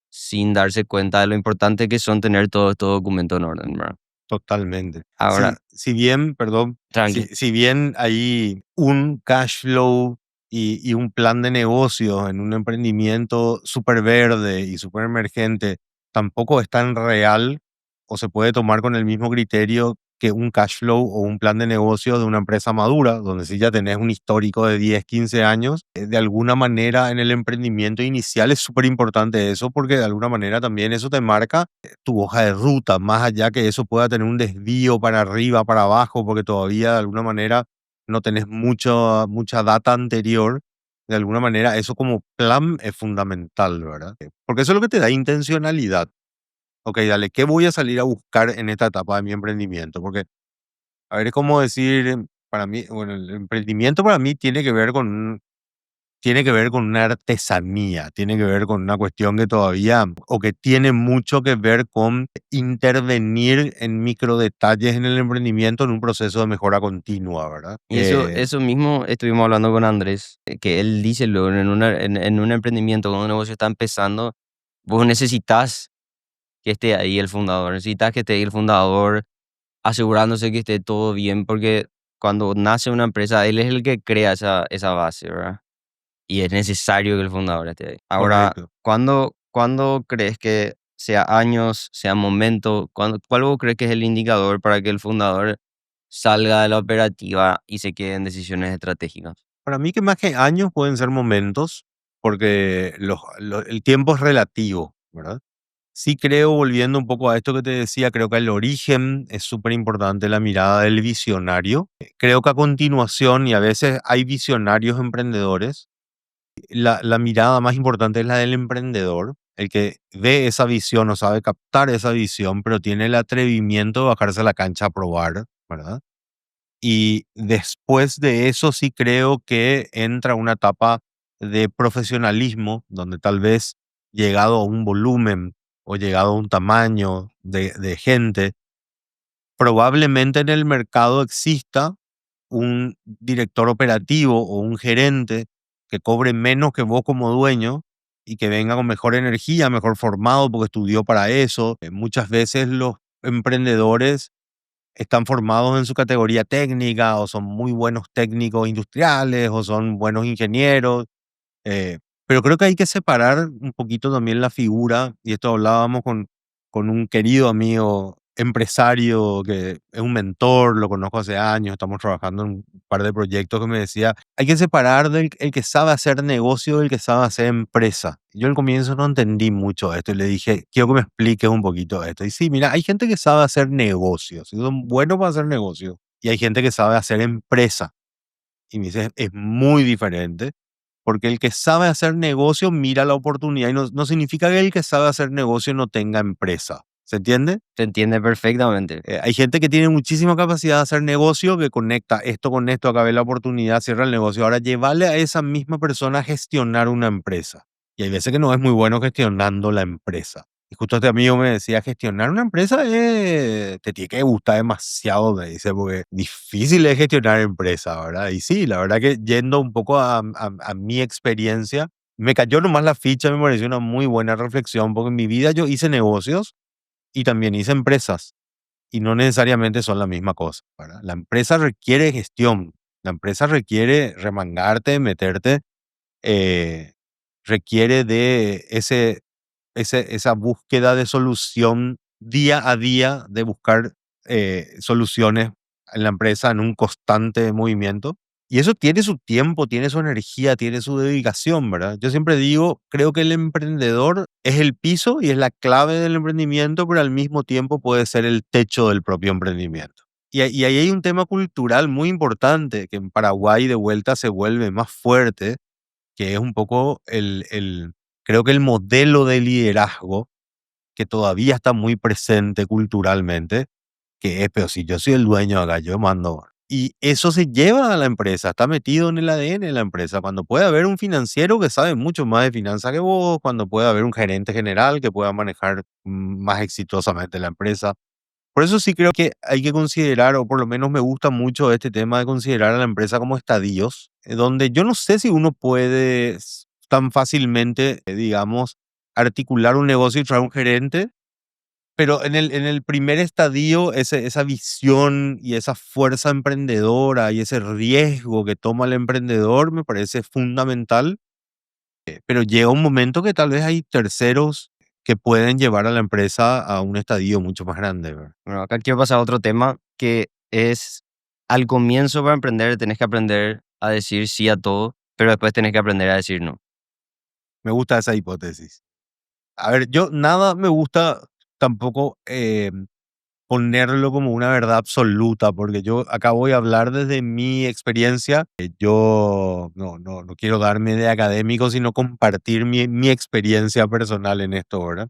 sin darse cuenta de lo importante que son tener todos estos documentos en orden, ¿verdad? Totalmente. Ahora, Si bien, perdón, si, tranqui. si bien hay un cash flow y un plan de negocio en un emprendimiento súper verde y súper emergente, tampoco es tan real o se puede tomar con el mismo criterio que un cash flow o un plan de negocio de una empresa madura, donde sí ya tenés un histórico de 10 15 años. De alguna manera en el emprendimiento inicial es súper importante eso porque de alguna manera también eso te marca tu hoja de ruta, más allá que eso pueda tener un desvío para arriba, para abajo, porque todavía de alguna manera no tenés mucha data anterior. De alguna manera, eso como plan es fundamental, ¿verdad? Porque eso es lo que te da intencionalidad. Ok, dale, ¿qué voy a salir a buscar en esta etapa de mi emprendimiento? Porque, a ver, es como decir, para mí, bueno, el emprendimiento para mí tiene que ver con una artesanía, tiene que ver con una cuestión que todavía, o que tiene mucho que ver con intervenir en micro detalles en el emprendimiento en un proceso de mejora continua, ¿verdad? Y eso mismo estuvimos hablando con Andrés, que él dice luego en un emprendimiento, cuando un negocio está empezando, vos necesitas que esté ahí el fundador, necesitas que esté ahí el fundador asegurándose que esté todo bien, porque cuando nace una empresa, él es el que crea esa base, ¿verdad? Y es necesario que el fundador esté ahí. Ahora, Correcto. ¿cuándo crees que sea años, sea momento? ¿Cuál vos crees que es el indicador para que el fundador salga de la operativa y se quede en decisiones estratégicas? Para mí que más que años pueden ser momentos, porque el tiempo es relativo, ¿verdad? Sí creo, volviendo un poco a esto que te decía, creo que el origen es súper importante, la mirada del visionario. Creo que a continuación, y a veces hay visionarios emprendedores, la mirada más importante es la del emprendedor, el que ve esa visión o sabe captar esa visión, pero tiene el atrevimiento de bajarse a la cancha a probar, ¿verdad? Y después de eso sí creo que entra una etapa de profesionalismo, donde tal vez llegado a un volumen o llegado a un tamaño de gente, probablemente en el mercado exista un director operativo o un gerente que cobre menos que vos como dueño y que venga con mejor energía, mejor formado porque estudió para eso. Muchas veces los emprendedores están formados en su categoría técnica o son muy buenos técnicos industriales o son buenos ingenieros, eh, pero creo que hay que separar un poquito también la figura, y esto hablábamos con un querido amigo empresario que es un mentor, lo conozco hace años, estamos trabajando en un par de proyectos, que me decía, hay que separar del el que sabe hacer negocio del que sabe hacer empresa. Yo al comienzo no entendí mucho esto y le dije, quiero que me expliques un poquito esto. Y sí, mira, hay gente que sabe hacer negocios, y son buenos para hacer negocios, y hay gente que sabe hacer empresa. Y me dice, es muy diferente, porque el que sabe hacer negocio mira la oportunidad y no significa que el que sabe hacer negocio no tenga empresa. ¿Se entiende? Se entiende perfectamente. Hay gente que tiene muchísima capacidad de hacer negocio, que conecta esto con esto, acá ve la oportunidad, cierra el negocio. Ahora, llevarle a esa misma persona a gestionar una empresa. Y hay veces que no es muy bueno gestionando la empresa. Y justo este amigo me decía, gestionar una empresa te tiene que gustar demasiado, me dice, porque difícil es gestionar empresa, ¿verdad? Y sí, la verdad que yendo un poco a mi experiencia, me cayó nomás la ficha, me pareció una muy buena reflexión, porque en mi vida yo hice negocios y también hice empresas y no necesariamente son la misma cosa, ¿verdad? La empresa requiere gestión, la empresa requiere remangarte, meterte, eh, requiere de esa búsqueda de solución día a día, de buscar soluciones en la empresa en un constante movimiento. Y eso tiene su tiempo, tiene su energía, tiene su dedicación, ¿verdad? Yo siempre digo, creo que el emprendedor es el piso y es la clave del emprendimiento, pero al mismo tiempo puede ser el techo del propio emprendimiento. Y ahí hay un tema cultural muy importante que en Paraguay de vuelta se vuelve más fuerte, que es un poco creo que el modelo de liderazgo que todavía está muy presente culturalmente, que es, pero si yo soy el dueño acá, yo mando. Y eso se lleva a la empresa, está metido en el ADN de la empresa. Cuando puede haber un financiero que sabe mucho más de finanzas que vos, cuando puede haber un gerente general que pueda manejar más exitosamente la empresa. Por eso sí creo que hay que considerar, o por lo menos me gusta mucho este tema de considerar a la empresa como estadios, donde yo no sé si uno puede tan fácilmente, digamos, articular un negocio y traer un gerente, pero en el primer estadio, esa visión y esa fuerza emprendedora y ese riesgo que toma el emprendedor me parece fundamental, pero llega un momento que tal vez hay terceros que pueden llevar a la empresa a un estadio mucho más grande, ¿verdad? Bueno, acá quiero pasar a otro tema que es al comienzo para emprender tenés que aprender a decir sí a todo, pero después tenés que aprender a decir no. Me gusta esa hipótesis. A ver, yo nada me gusta tampoco ponerlo como una verdad absoluta, porque yo acá voy a hablar desde mi experiencia. Yo no quiero darme de académico, sino compartir mi experiencia personal en esto, ¿verdad?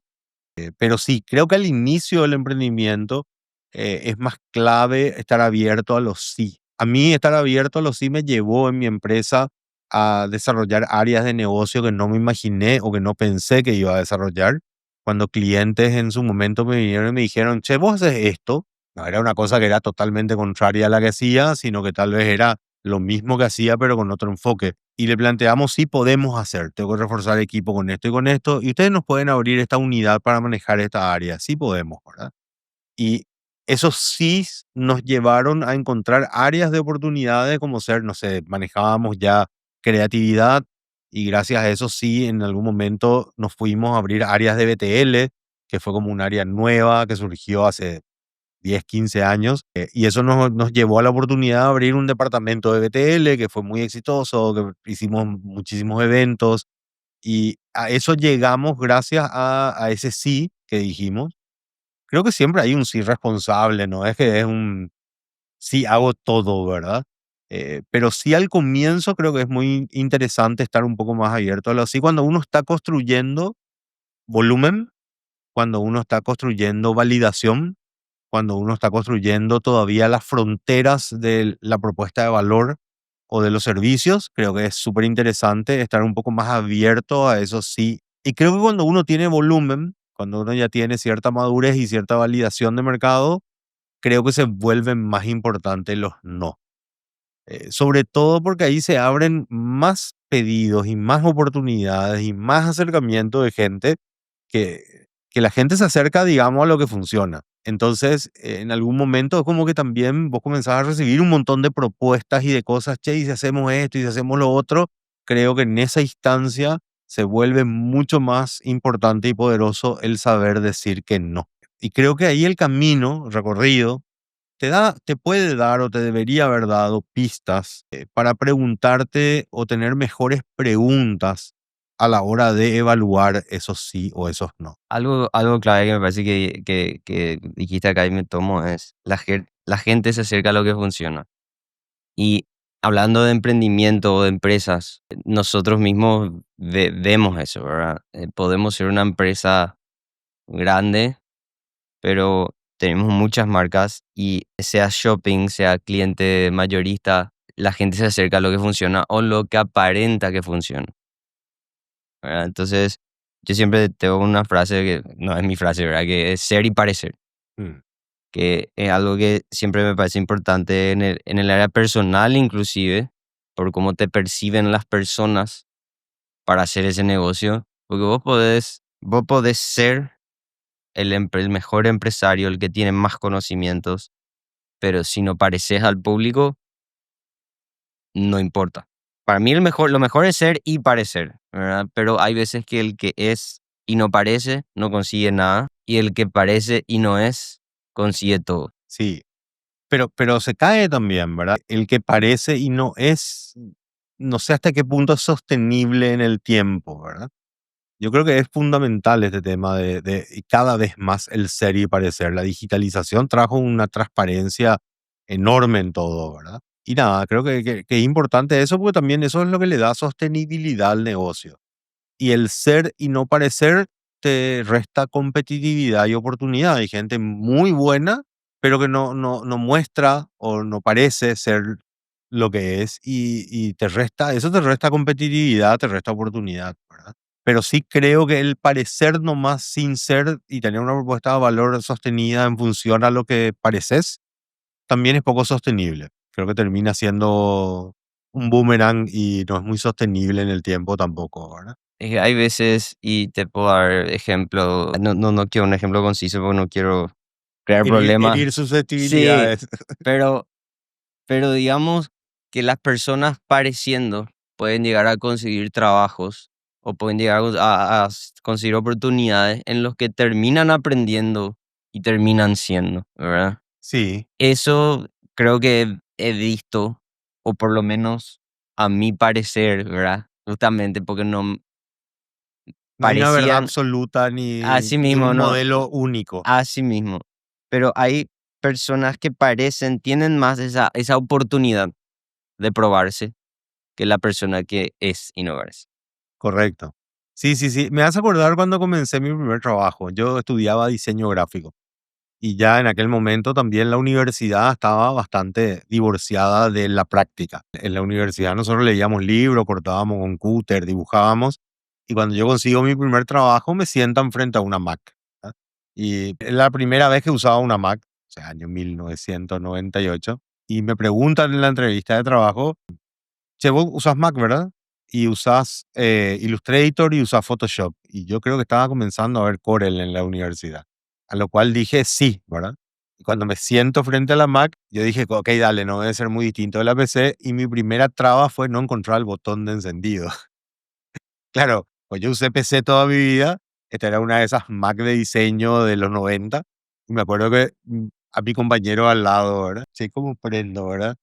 Pero sí, creo que al inicio del emprendimiento es más clave estar abierto a los sí. A mí estar abierto a los sí me llevó en mi empresa a desarrollar áreas de negocio que no me imaginé o que no pensé que iba a desarrollar. Cuando clientes en su momento me vinieron y me dijeron, che, vos haces esto. No era una cosa que era totalmente contraria a la que hacía, sino que tal vez era lo mismo que hacía, pero con otro enfoque. Y le planteamos, sí podemos hacer, tengo que reforzar el equipo con esto, y ustedes nos pueden abrir esta unidad para manejar esta área, sí podemos, ¿verdad? Y esos sí nos llevaron a encontrar áreas de oportunidades como ser, no sé, manejábamos ya creatividad y gracias a eso sí, en algún momento nos fuimos a abrir áreas de BTL, que fue como un área nueva que surgió hace 10 15 años, y eso nos llevó a la oportunidad de abrir un departamento de BTL que fue muy exitoso, que hicimos muchísimos eventos y a eso llegamos gracias a ese sí que dijimos. Creo que siempre hay un sí responsable, no es que es un sí hago todo, ¿verdad? Pero sí al comienzo creo que es muy interesante estar un poco más abierto a lo así cuando uno está construyendo volumen, cuando uno está construyendo validación, cuando uno está construyendo todavía las fronteras de la propuesta de valor o de los servicios, creo que es súper interesante estar un poco más abierto a eso sí. Y creo que cuando uno tiene volumen, cuando uno ya tiene cierta madurez y cierta validación de mercado, creo que se vuelven más importantes los no. Sobre todo porque ahí se abren más pedidos y más oportunidades y más acercamiento de gente que la gente se acerca, digamos, a lo que funciona. Entonces, en algún momento es como que también vos comenzás a recibir un montón de propuestas y de cosas, che, y si hacemos esto y si hacemos lo otro, creo que en esa instancia se vuelve mucho más importante y poderoso el saber decir que no. Y creo que ahí el camino recorrido te puede dar o te debería haber dado pistas para preguntarte o tener mejores preguntas a la hora de evaluar esos sí o esos no. Algo clave que me parece que dijiste acá y me tomo es la gente se acerca a lo que funciona. Y hablando de emprendimiento o de empresas, nosotros mismos vemos eso, ¿verdad? Podemos ser una empresa grande, pero tenemos muchas marcas y sea shopping, sea cliente mayorista, la gente se acerca a lo que funciona o lo que aparenta que funciona, ¿verdad? Entonces, yo siempre tengo una frase que no es mi frase, ¿verdad? Que es ser y parecer, Mm, que es algo que siempre me parece importante en el área personal inclusive, por cómo te perciben las personas para hacer ese negocio, porque vos podés ser el mejor empresario, el que tiene más conocimientos, pero si no pareces al público, no importa. Para mí lo mejor es ser y parecer, ¿verdad? Pero hay veces que el que es y no parece, no consigue nada, y el que parece y no es, consigue todo. sí, pero se cae también, ¿verdad? El que parece y no es, no sé hasta qué punto es sostenible en el tiempo, ¿verdad? Yo creo que es fundamental este tema de y cada vez más el ser y parecer. La digitalización trajo una transparencia enorme en todo, ¿verdad? Y nada, creo que es importante eso porque también eso es lo que le da sostenibilidad al negocio. Y el ser y no parecer te resta competitividad y oportunidad. Hay gente muy buena, pero que no muestra o no parece ser lo que es y te resta, eso te resta competitividad, te resta oportunidad, ¿verdad? Pero sí creo que el parecer nomás sin ser y tener una propuesta de valor sostenida en función a lo que pareces, también es poco sostenible. Creo que termina siendo un boomerang y no es muy sostenible en el tiempo tampoco, ¿verdad? Hay veces, y te puedo dar ejemplo, no quiero un ejemplo conciso porque no quiero crear problemas. Herir Sí, susceptibilidades. pero Pero digamos que las personas pareciendo pueden llegar a conseguir trabajos o pueden llegar a conseguir oportunidades en los que terminan aprendiendo y terminan siendo, ¿verdad? Sí, Eso creo que he visto, o por lo menos a mi parecer, ¿verdad? Justamente porque no no hay una verdad parecían absoluta así ni mismo, un no, modelo único. así mismo. Pero hay personas que parecen, tienen más esa oportunidad de probarse que la persona que es innovarse. Correcto. Sí, sí, sí. Me hace acordar cuando comencé mi primer trabajo. Yo estudiaba diseño gráfico y ya en aquel momento también la universidad estaba bastante divorciada de la práctica. En la universidad nosotros leíamos libros, cortábamos con cúter, dibujábamos y cuando yo consigo mi primer trabajo me sientan frente a una Mac. ¿verdad? Y es la primera vez que usaba una Mac, o sea, año 1998, y me preguntan en la entrevista de trabajo, che, vos usás Mac, ¿verdad? Y usás Illustrator y usás Photoshop. Y yo creo que estaba comenzando a ver Corel en la universidad. A lo cual dije sí, ¿verdad? Y cuando me siento frente a la Mac, yo dije, ok, dale, no debe ser muy distinto de la PC. Y mi primera traba fue no encontrar el botón de encendido. Claro, pues yo usé PC toda mi vida. Esta era una de esas Mac de diseño de los 90. Y me acuerdo que a mi compañero al lado, ¿verdad? Sí, como prendo, ¿verdad?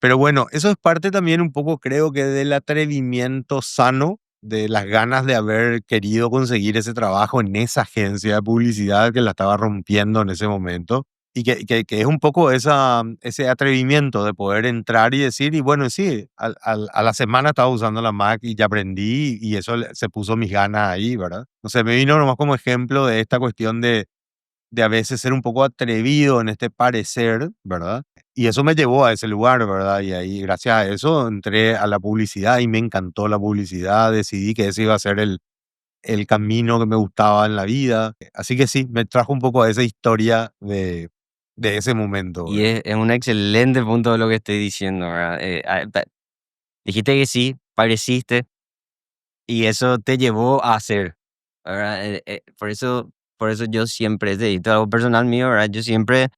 Pero bueno, eso es parte también un poco, creo que del atrevimiento sano, de las ganas de haber querido conseguir ese trabajo en esa agencia de publicidad que la estaba rompiendo en ese momento. Y que es un poco ese atrevimiento de poder entrar y decir, y bueno, sí, a la semana estaba usando la Mac y ya aprendí y eso se puso mis ganas ahí, ¿verdad? No sé, me vino nomás como ejemplo de esta cuestión de a veces ser un poco atrevido en este parecer, ¿verdad? Y eso me llevó a ese lugar, ¿verdad? Y ahí, gracias a eso, entré a la publicidad y me encantó la publicidad, decidí que ese iba a ser el camino que me gustaba en la vida. Así que sí, me trajo un poco a esa historia de ese momento, Y ¿verdad? es un excelente punto de lo que estoy diciendo, ¿verdad? Dijiste que sí, pareciste, y eso te llevó a hacer, ¿verdad? Por eso yo siempre, te digo algo personal mío, ¿verdad? Yo siempre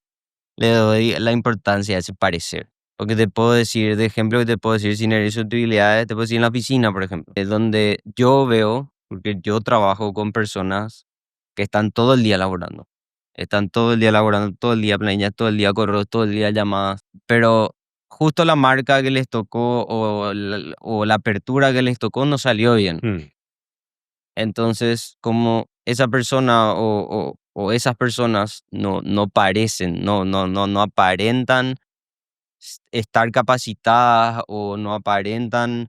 le doy la importancia a ese parecer. Porque te puedo decir, de ejemplo, que te puedo decir sin herir susceptibilidades, te puedo decir en la oficina, por ejemplo, es donde yo veo, porque yo trabajo con personas que están todo el día laborando. Están todo el día laborando, todo el día planillas, todo el día correos, todo el día llamadas. Pero justo la marca que les tocó o la apertura que les tocó no salió bien. Mm, Entonces, como esa persona o esas personas no parecen, no aparentan estar capacitadas o no aparentan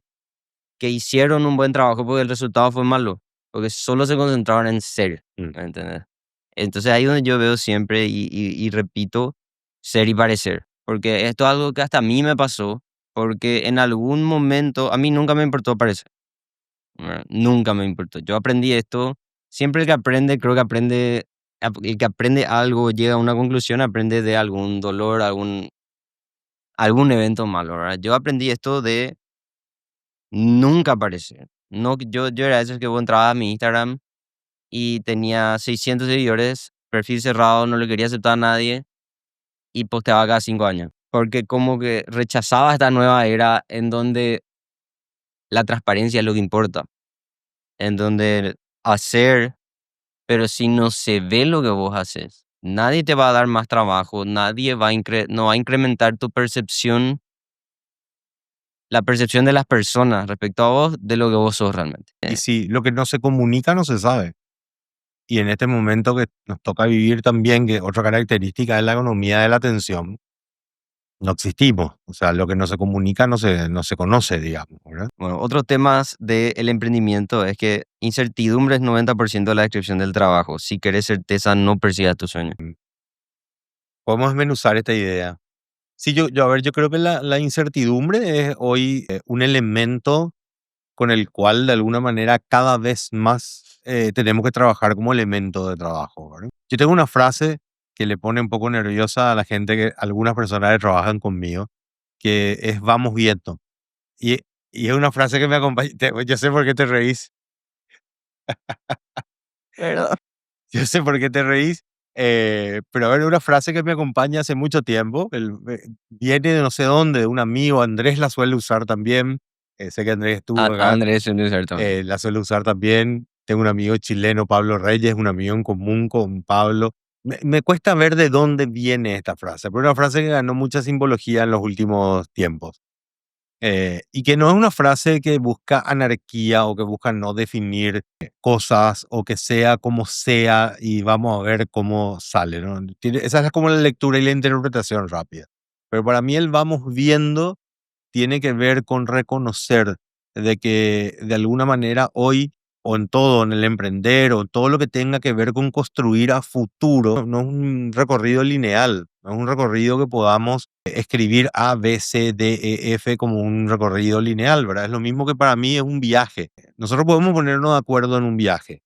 que hicieron un buen trabajo porque el resultado fue malo, porque solo se concentraron en ser, mm. ¿me entiendes? Entonces ahí es donde yo veo siempre y repito, ser y parecer, porque esto es algo que hasta a mí me pasó, porque en algún momento a mí nunca me importó parecer. ¿Verdad? Nunca me importó. Yo aprendí esto. Siempre el que aprende, creo que aprende, el que aprende algo, llega a una conclusión, aprende de algún dolor, algún evento malo, ¿verdad? Yo aprendí esto de nunca aparecer. No, yo era de esos que vos entrabas a mi Instagram y tenía 600 seguidores, perfil cerrado, no le quería aceptar a nadie y posteaba cada 5 años. Porque como que rechazaba esta nueva era en donde la transparencia es lo que importa, en donde hacer. Pero si no se ve lo que vos haces, nadie te va a dar más trabajo, nadie no va a incrementar tu percepción, la percepción de las personas respecto a vos de lo que vos sos realmente. Y si lo que no se comunica no se sabe. Y en este momento que nos toca vivir también, que otra característica es la economía de la atención, no existimos. O sea, lo que no se comunica no se conoce, digamos, ¿verdad? Bueno, otros temas del emprendimiento es que incertidumbre es 90% de la descripción del trabajo. Si querés certeza, no persigas tu sueño. Mm. Podemos desmenuzar esta idea. Sí, a ver, yo creo que la incertidumbre es hoy un elemento con el cual de alguna manera cada vez más tenemos que trabajar como elemento de trabajo, ¿verdad? Yo tengo una frase que le pone un poco nerviosa a la gente, que algunas personas que trabajan conmigo, que es vamos viendo. Y, y es una frase que me acompaña. Yo sé por qué te reís. ¿Verdad? Yo sé por qué te reís. Pero a ver, una frase que me acompaña hace mucho tiempo. Viene de no sé dónde, de un amigo. Andrés la suele usar también. Sé que Andrés estuvo acá. Andrés Unizar también. La suele usar también. Tengo un amigo chileno, Pablo Reyes, un amigo en común con Pablo. Me cuesta ver de dónde viene esta frase, pero es una frase que ganó mucha simbología en los últimos tiempos. Y que no es una frase que busca anarquía o que busca no definir cosas o que sea como sea y vamos a ver cómo sale, ¿no? Esa es como la lectura y la interpretación rápida. Pero para mí el vamos viendo tiene que ver con reconocer de que de alguna manera hoy o en todo, en el emprender o en todo lo que tenga que ver con construir a futuro, no es un recorrido lineal, no es un recorrido que podamos escribir A, B, C, D, E, F como un recorrido lineal, ¿verdad? Es lo mismo que para mí es un viaje. Nosotros podemos ponernos de acuerdo en un viaje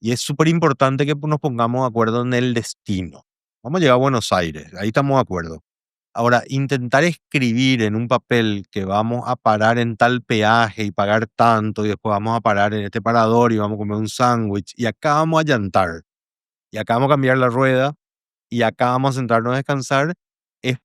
y es súper importante que nos pongamos de acuerdo en el destino. Vamos a llegar a Buenos Aires, ahí estamos de acuerdo. Ahora, intentar escribir en un papel que vamos a parar en tal peaje y pagar tanto, y después vamos a parar en este parador y vamos a comer un sándwich, y acá vamos a llantar, y acá vamos a cambiar la rueda, y acá vamos a sentarnos a descansar, es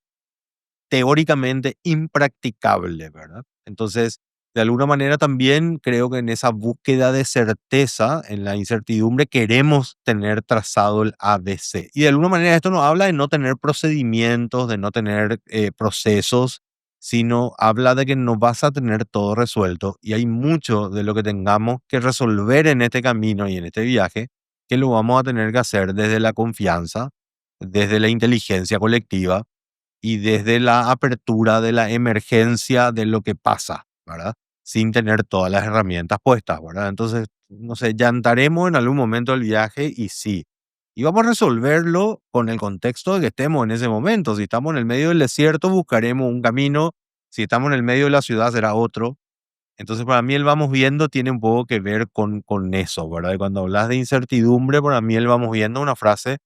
teóricamente impracticable, ¿verdad? Entonces, de alguna manera también creo que en esa búsqueda de certeza, en la incertidumbre, queremos tener trazado el ABC. Y de alguna manera esto no habla de no tener procedimientos, de no tener procesos, sino habla de que no vas a tener todo resuelto y hay mucho de lo que tengamos que resolver en este camino y en este viaje que lo vamos a tener que hacer desde la confianza, desde la inteligencia colectiva y desde la apertura de la emergencia de lo que pasa, ¿verdad? Sin tener todas las herramientas puestas, ¿verdad? Entonces, no sé, llantaremos en algún momento del viaje y sí. Y vamos a resolverlo con el contexto de que estemos en ese momento. Si estamos en el medio del desierto, buscaremos un camino. Si estamos en el medio de la ciudad, será otro. Entonces, para mí el vamos viendo tiene un poco que ver con eso, ¿verdad? Y cuando hablas de incertidumbre, para mí el vamos viendo es una frase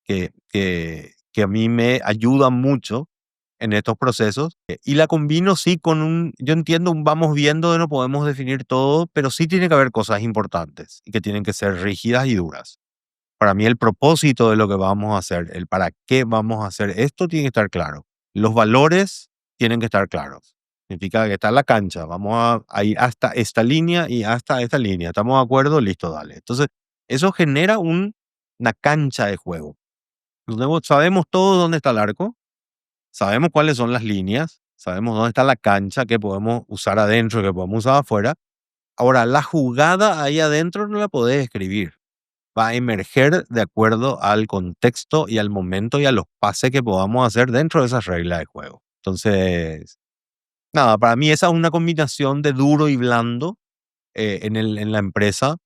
que a mí me ayuda mucho en estos procesos. Y la combino sí con yo entiendo un vamos viendo de no podemos definir todo, pero sí tiene que haber cosas importantes y que tienen que ser rígidas y duras. Para mí el propósito de lo que vamos a hacer, el para qué vamos a hacer esto tiene que estar claro. Los valores tienen que estar claros. Significa que está en la cancha, vamos a ir hasta esta línea y hasta esta línea. ¿Estamos de acuerdo? Listo, dale. Entonces, eso genera una cancha de juego. Sabemos todos dónde está el arco, sabemos cuáles son las líneas, sabemos dónde está la cancha que podemos usar adentro, que podemos usar afuera. Ahora, la jugada ahí adentro no la podés escribir. Va a emerger de acuerdo al contexto y al momento y a los pases que podamos hacer dentro de esas reglas de juego. Entonces, nada, para mí esa es una combinación de duro y blando en la empresa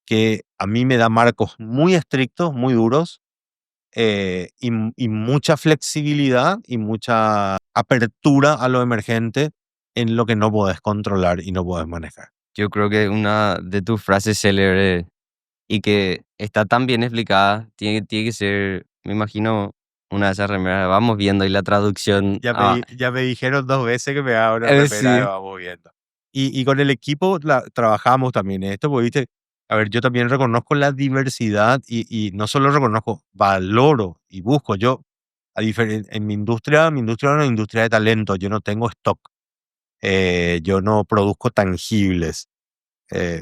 que a mí me da marcos muy estrictos, muy duros, y mucha flexibilidad y mucha apertura a lo emergente en lo que no podés controlar y no podés manejar. Yo creo que una de tus frases célebres y que está tan bien explicada, tiene que ser, me imagino, una de esas remeras. Vamos viendo y la traducción. Ya me dijeron 2 veces que me haga una remera de Sí. vamos viendo. Y con el equipo trabajamos también en esto, porque viste, a ver, yo también reconozco la diversidad y no solo reconozco, valoro y busco. Yo, en mi industria es una industria de talento, yo no tengo stock, yo no produzco tangibles.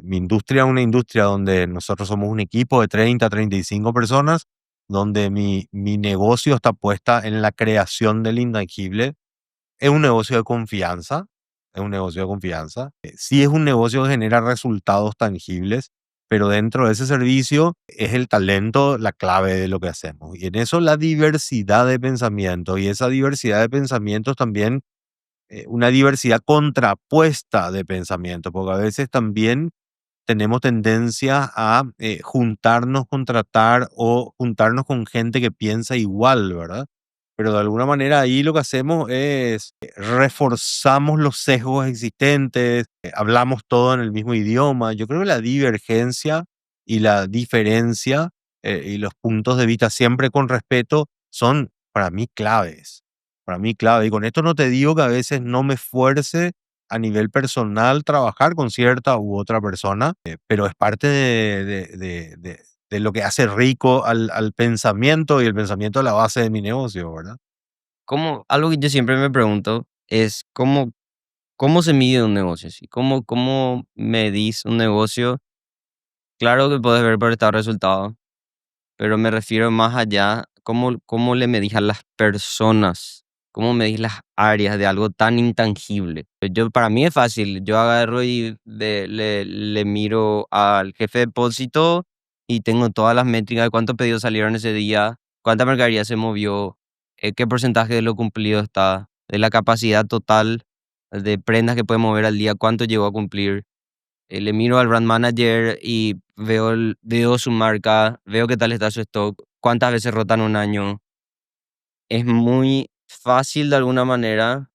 Mi industria es una industria donde nosotros somos un equipo de 30, 35 personas, donde mi negocio está puesta en la creación del intangible. Es un negocio de confianza, es un negocio de confianza. Sí es un negocio que genera resultados tangibles, pero dentro de ese servicio es el talento la clave de lo que hacemos. Y en eso la diversidad de pensamientos y esa diversidad de pensamientos también una diversidad contrapuesta de pensamientos, porque a veces también tenemos tendencia a juntarnos, contratar o juntarnos con gente que piensa igual, ¿verdad? Pero de alguna manera ahí lo que hacemos es reforzamos los sesgos existentes, hablamos todo en el mismo idioma. Yo creo que la divergencia y la diferencia y los puntos de vista siempre con respeto son para mí claves. Para mí clave. Y con esto no te digo que a veces no me esfuerce a nivel personal trabajar con cierta u otra persona, pero es parte de lo que hace rico al pensamiento y el pensamiento es la base de mi negocio, ¿verdad? Algo que yo siempre me pregunto es cómo se mide un negocio, ¿sí? ¿Cómo medís un negocio? Claro que puedes ver por estos resultados, pero me refiero más allá, ¿cómo le medís a las personas? ¿Cómo medís las áreas de algo tan intangible? Para mí es fácil, yo agarro y le miro al jefe de depósito y tengo todas las métricas de cuántos pedidos salieron ese día, cuánta mercadería se movió, qué porcentaje de lo cumplido está, de la capacidad total de prendas que puede mover al día, cuánto llegó a cumplir. Le miro al brand manager y veo su marca, veo qué tal está su stock, cuántas veces rotan un año. Es muy fácil de alguna manera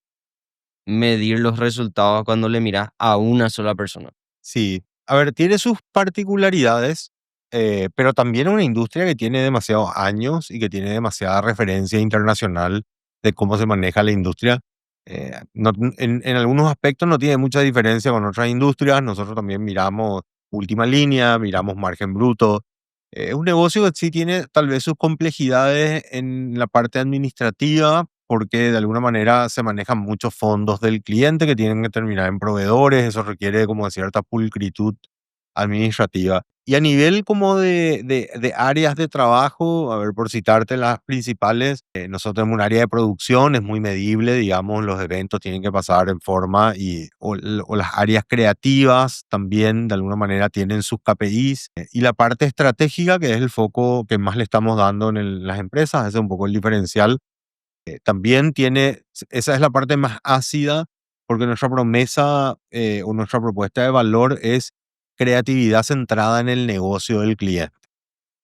medir los resultados cuando le miras a una sola persona. Sí, a ver, tiene sus particularidades, pero también es una industria que tiene demasiados años y que tiene demasiada referencia internacional de cómo se maneja la industria. En algunos aspectos no tiene mucha diferencia con otras industrias. Nosotros también miramos última línea, miramos margen bruto, Es un negocio que sí tiene tal vez sus complejidades en la parte administrativa, porque de alguna manera se manejan muchos fondos del cliente que tienen que terminar en proveedores, eso requiere como cierta pulcritud administrativa. Y a nivel como de áreas de trabajo, a ver, por citarte las principales, nosotros tenemos un área de producción, es muy medible, digamos, los eventos tienen que pasar en forma o las áreas creativas también de alguna manera tienen sus KPIs. Y la parte estratégica, que es el foco que más le estamos dando en las empresas, ese es un poco el diferencial. También tiene, esa es la parte más ácida, porque nuestra promesa o nuestra propuesta de valor es creatividad centrada en el negocio del cliente.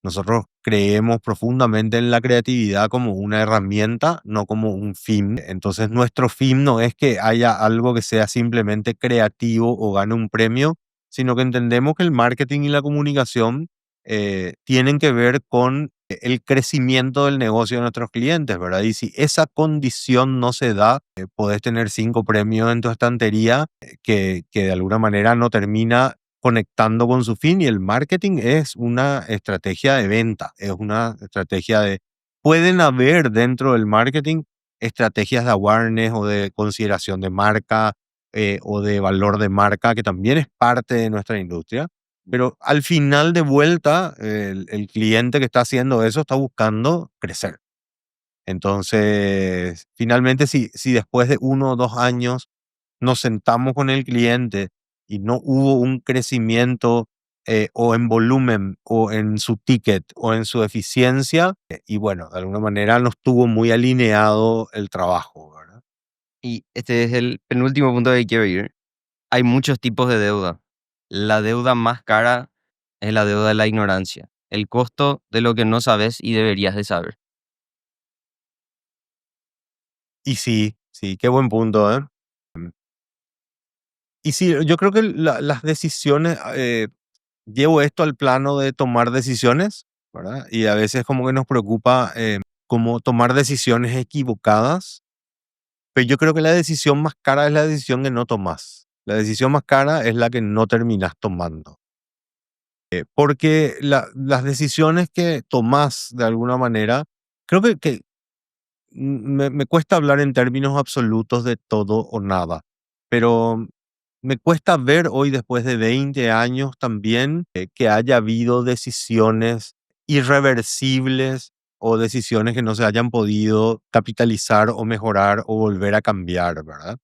Nosotros creemos profundamente en la creatividad como una herramienta, no como un fin. Entonces, nuestro fin no es que haya algo que sea simplemente creativo o gane un premio, sino que entendemos que el marketing y la comunicación tienen que ver con el crecimiento del negocio de nuestros clientes, ¿verdad? Y si esa condición no se da, podés tener 5 premios en tu estantería que de alguna manera no termina conectando con su fin, y el marketing es una estrategia de venta, es una estrategia de... Pueden haber dentro del marketing estrategias de awareness o de consideración de marca o de valor de marca, que también es parte de nuestra industria, pero al final de vuelta el cliente que está haciendo eso está buscando crecer. Entonces, finalmente, si después de 1 o 2 años nos sentamos con el cliente y no hubo un crecimiento o en volumen o en su ticket o en su eficiencia, y bueno, de alguna manera no estuvo muy alineado el trabajo, ¿verdad? Y este es el penúltimo punto que quiero ir. Hay muchos tipos de deuda. La deuda más cara es la deuda de la ignorancia, el costo de lo que no sabes y deberías de saber. Y sí, sí, qué buen punto, ¿eh? Y sí, yo creo que las decisiones, llevo esto al plano de tomar decisiones, ¿verdad? Y a veces como que nos preocupa como tomar decisiones equivocadas, pero yo creo que la decisión más cara es la decisión que no tomas. La decisión más cara es la que no terminas tomando. Porque las decisiones que tomas de alguna manera, creo que me cuesta hablar en términos absolutos de todo o nada, pero me cuesta ver hoy, después de 20 años también, que haya habido decisiones irreversibles o decisiones que no se hayan podido capitalizar o mejorar o volver a cambiar, ¿verdad?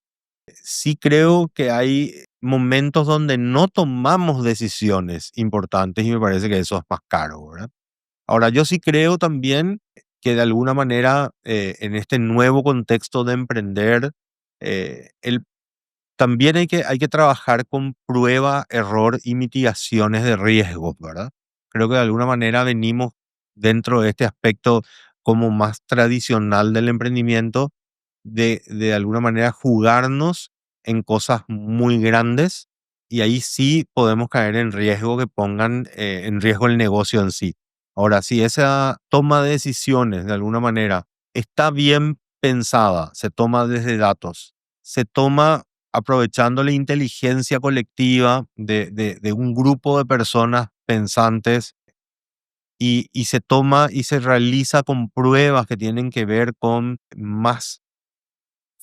Sí creo que hay momentos donde no tomamos decisiones importantes y me parece que eso es más caro, ¿verdad? Ahora, yo sí creo también que de alguna manera en este nuevo contexto de emprender, también hay que trabajar con prueba, error y mitigaciones de riesgos, ¿verdad? Creo que de alguna manera venimos dentro de este aspecto como más tradicional del emprendimiento, de alguna manera jugarnos en cosas muy grandes, y ahí sí podemos caer en riesgo que pongan en riesgo el negocio en sí. Ahora, si esa toma de decisiones de alguna manera está bien pensada, se toma desde datos, se toma aprovechando la inteligencia colectiva de un grupo de personas pensantes, y se toma y se realiza con pruebas que tienen que ver con más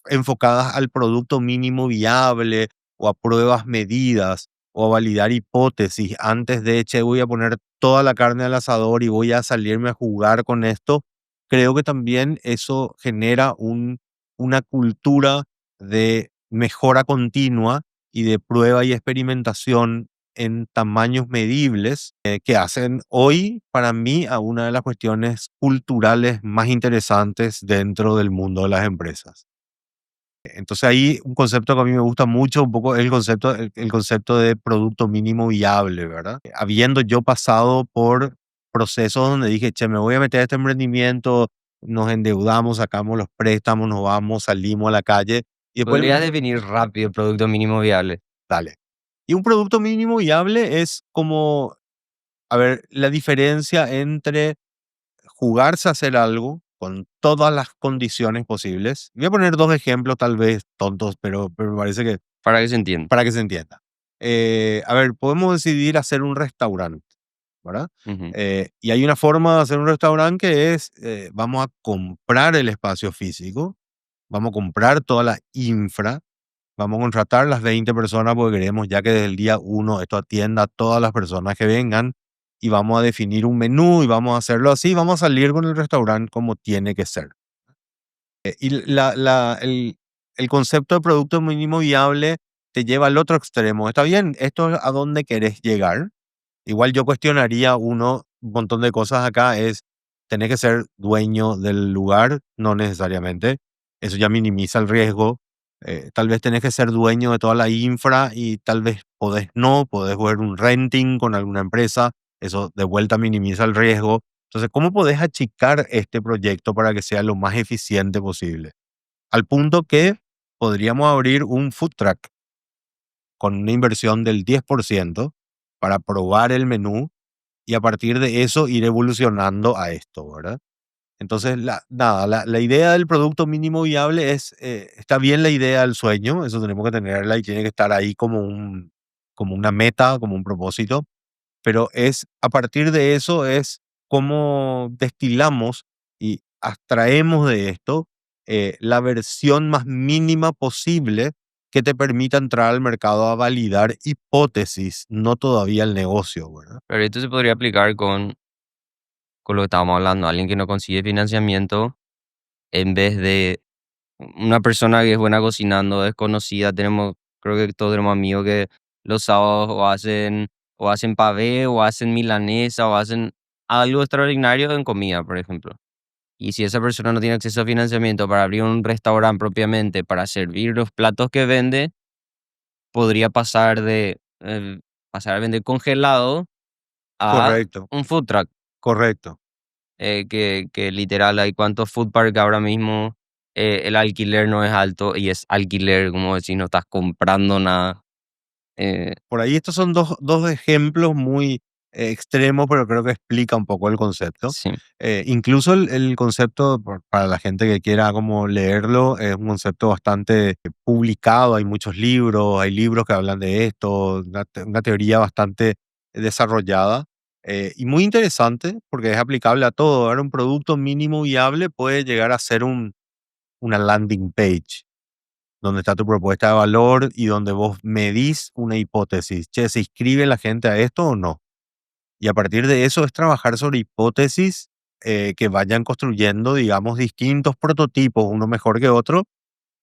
enfocadas al producto mínimo viable o a pruebas medidas o a validar hipótesis antes de, che, voy a poner toda la carne al asador y voy a salirme a jugar con esto. Creo que también eso genera una cultura de mejora continua y de prueba y experimentación en tamaños medibles, que hacen hoy para mí a una de las cuestiones culturales más interesantes dentro del mundo de las empresas. Entonces ahí un concepto que a mí me gusta mucho, un poco el concepto de producto mínimo viable, ¿verdad? Habiendo yo pasado por procesos donde dije, che, me voy a meter a este emprendimiento, nos endeudamos, sacamos los préstamos, nos vamos, salimos a la calle y después, ¿Podrías definir rápido el producto mínimo viable? dale. Y un producto mínimo viable es como, a ver, la diferencia entre jugarse a hacer algo con todas las condiciones posibles. Voy a poner 2 ejemplos tal vez tontos, pero me parece que Para que se entienda. para que se entienda. A ver, podemos decidir hacer un restaurante. ¿verdad? Ujú. Y hay una forma de hacer un restaurante que es, vamos a comprar el espacio físico, vamos a comprar toda la infra, vamos a contratar las 20 personas porque queremos ya que desde el día uno esto atienda a todas las personas que vengan y vamos a definir un menú y vamos a hacerlo así, vamos a salir con el restaurante como tiene que ser. Y el concepto de producto mínimo viable te lleva al otro extremo. Está bien, esto es a dónde querés llegar. Igual yo cuestionaría un montón de cosas acá, es, tenés que ser dueño del lugar, no necesariamente. Eso ya minimiza el riesgo. Tal vez tenés que ser dueño de toda la infra y tal vez podés ver un renting con alguna empresa. Eso de vuelta minimiza el riesgo. Entonces, ¿cómo podés achicar este proyecto para que sea lo más eficiente posible? Al punto que podríamos abrir un food truck con una inversión del 10% para probar el menú y a partir de eso ir evolucionando a esto, ¿verdad? Entonces, nada, la idea del producto mínimo viable es, está bien la idea del sueño, eso tenemos que tenerla y tiene que estar ahí como una meta, como un propósito, pero es a partir de eso es cómo destilamos y abstraemos de esto la versión más mínima posible que te permita entrar al mercado a validar hipótesis, no todavía el negocio, ¿verdad? Pero esto se podría aplicar con lo que estábamos hablando, alguien que no consigue financiamiento, en vez de una persona que es buena cocinando, desconocida, creo que todos tenemos amigos que los sábados o hacen pavé, o hacen milanesa, o hacen algo extraordinario en comida, por ejemplo. Y si esa persona no tiene acceso a financiamiento para abrir un restaurante propiamente, para servir los platos que vende, podría pasar a vender congelado a Correcto, un food truck. correcto. Que literal hay cuantos food park ahora mismo, el alquiler no es alto y es alquiler, como decir, no estás comprando nada. Eh, Por ahí estos son dos ejemplos muy extremos, pero creo que explica un poco el concepto. sí, Incluso el concepto, para la gente que quiera como leerlo, es un concepto bastante publicado, hay muchos libros, hay libros que hablan de esto, una teoría bastante desarrollada y muy interesante porque es aplicable a todo. Ahora un producto mínimo viable puede llegar a ser una landing page donde está tu propuesta de valor y donde vos medís una hipótesis. Che, ¿se inscribe la gente a esto o no? Y a partir de eso es trabajar sobre hipótesis que vayan construyendo, digamos, distintos prototipos, uno mejor que otro,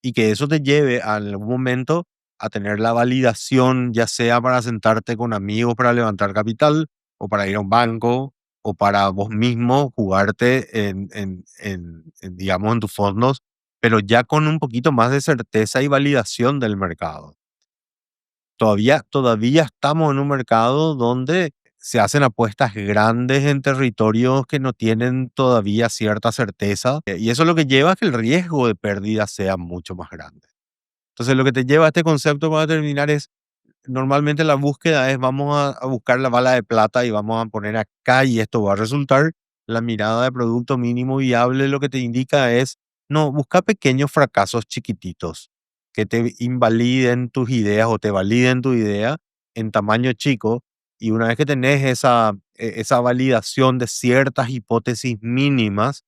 y que eso te lleve a algún momento a tener la validación, ya sea para sentarte con amigos para levantar capital, o para ir a un banco, o para vos mismo jugarte digamos, en tus fondos, pero ya con un poquito más de certeza y validación del mercado. Todavía estamos en un mercado donde se hacen apuestas grandes en territorios que no tienen todavía cierta certeza, y eso es lo que lleva a que el riesgo de pérdida sea mucho más grande. Entonces, lo que te lleva a este concepto para terminar es, normalmente la búsqueda es, vamos a buscar la bala de plata y vamos a poner acá y esto va a resultar. La mirada de producto mínimo viable lo que te indica es, no, busca pequeños fracasos chiquititos que te invaliden tus ideas o te validen tu idea en tamaño chico. Y una vez que tenés esa validación de ciertas hipótesis mínimas,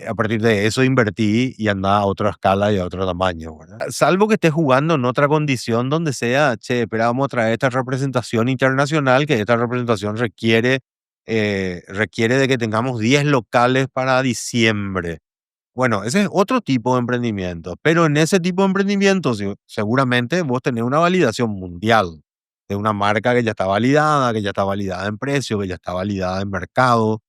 a partir de eso invertí y anda a otra escala y a otro tamaño, ¿verdad? Salvo que estés jugando en otra condición donde sea, che, espera, vamos a traer esta representación internacional, que esta representación requiere de que tengamos 10 locales para diciembre. Bueno, ese es otro tipo de emprendimiento, pero en ese tipo de emprendimiento seguramente vos tenés una validación mundial de una marca que ya está validada en precio, que ya está validada en mercado,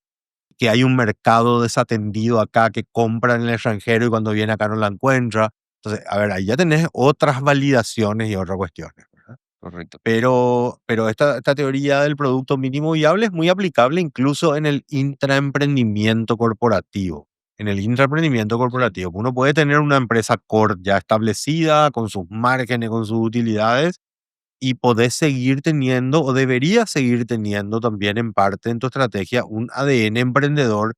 que hay un mercado desatendido acá que compra en el extranjero y cuando viene acá no la encuentra. Entonces, a ver, ahí ya tenés otras validaciones y otras cuestiones, ¿verdad? correcto. Pero esta teoría del producto mínimo viable es muy aplicable incluso en el intraemprendimiento corporativo. En el intraemprendimiento Sí. corporativo, uno puede tener una empresa core ya establecida, con sus márgenes, con sus utilidades, y podés seguir teniendo o deberías seguir teniendo también en parte en tu estrategia un ADN emprendedor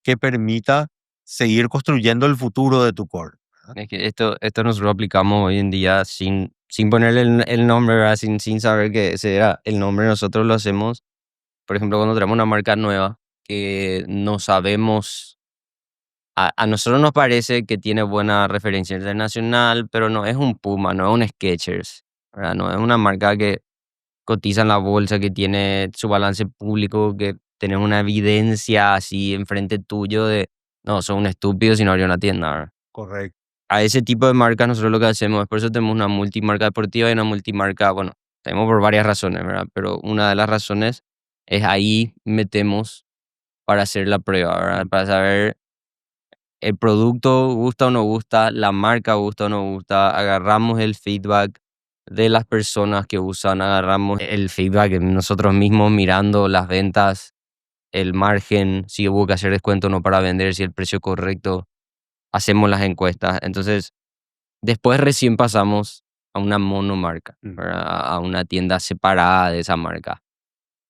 que permita seguir construyendo el futuro de tu core, ¿verdad? Es que esto nosotros aplicamos hoy en día sin ponerle el nombre, ¿verdad? Sin saber que ese era el nombre, nosotros lo hacemos por ejemplo, cuando tenemos una marca nueva que no sabemos, a nosotros nos parece que tiene buena referencia internacional, pero no es un Puma, no es un Skechers, ¿verdad? No es una marca que cotiza en la bolsa, que tiene su balance público, que tenés una evidencia así enfrente tuyo de, no, sos un estúpido si no abrió una tienda, ¿verdad? Correcto. A ese tipo de marcas nosotros lo que hacemos, es por eso tenemos una multimarca deportiva y una multimarca, bueno, tenemos por varias razones, ¿verdad? Pero una de las razones es ahí metemos para hacer la prueba, ¿verdad? Para saber el producto gusta o no gusta, la marca gusta o no gusta, agarramos el feedback de las personas que usan, agarramos el feedback de nosotros mismos mirando las ventas, el margen, si hubo que hacer descuento o no para vender, si el precio correcto, hacemos las encuestas. Entonces, después recién pasamos a una monomarca, Mm. ¿verdad? A una tienda separada de esa marca.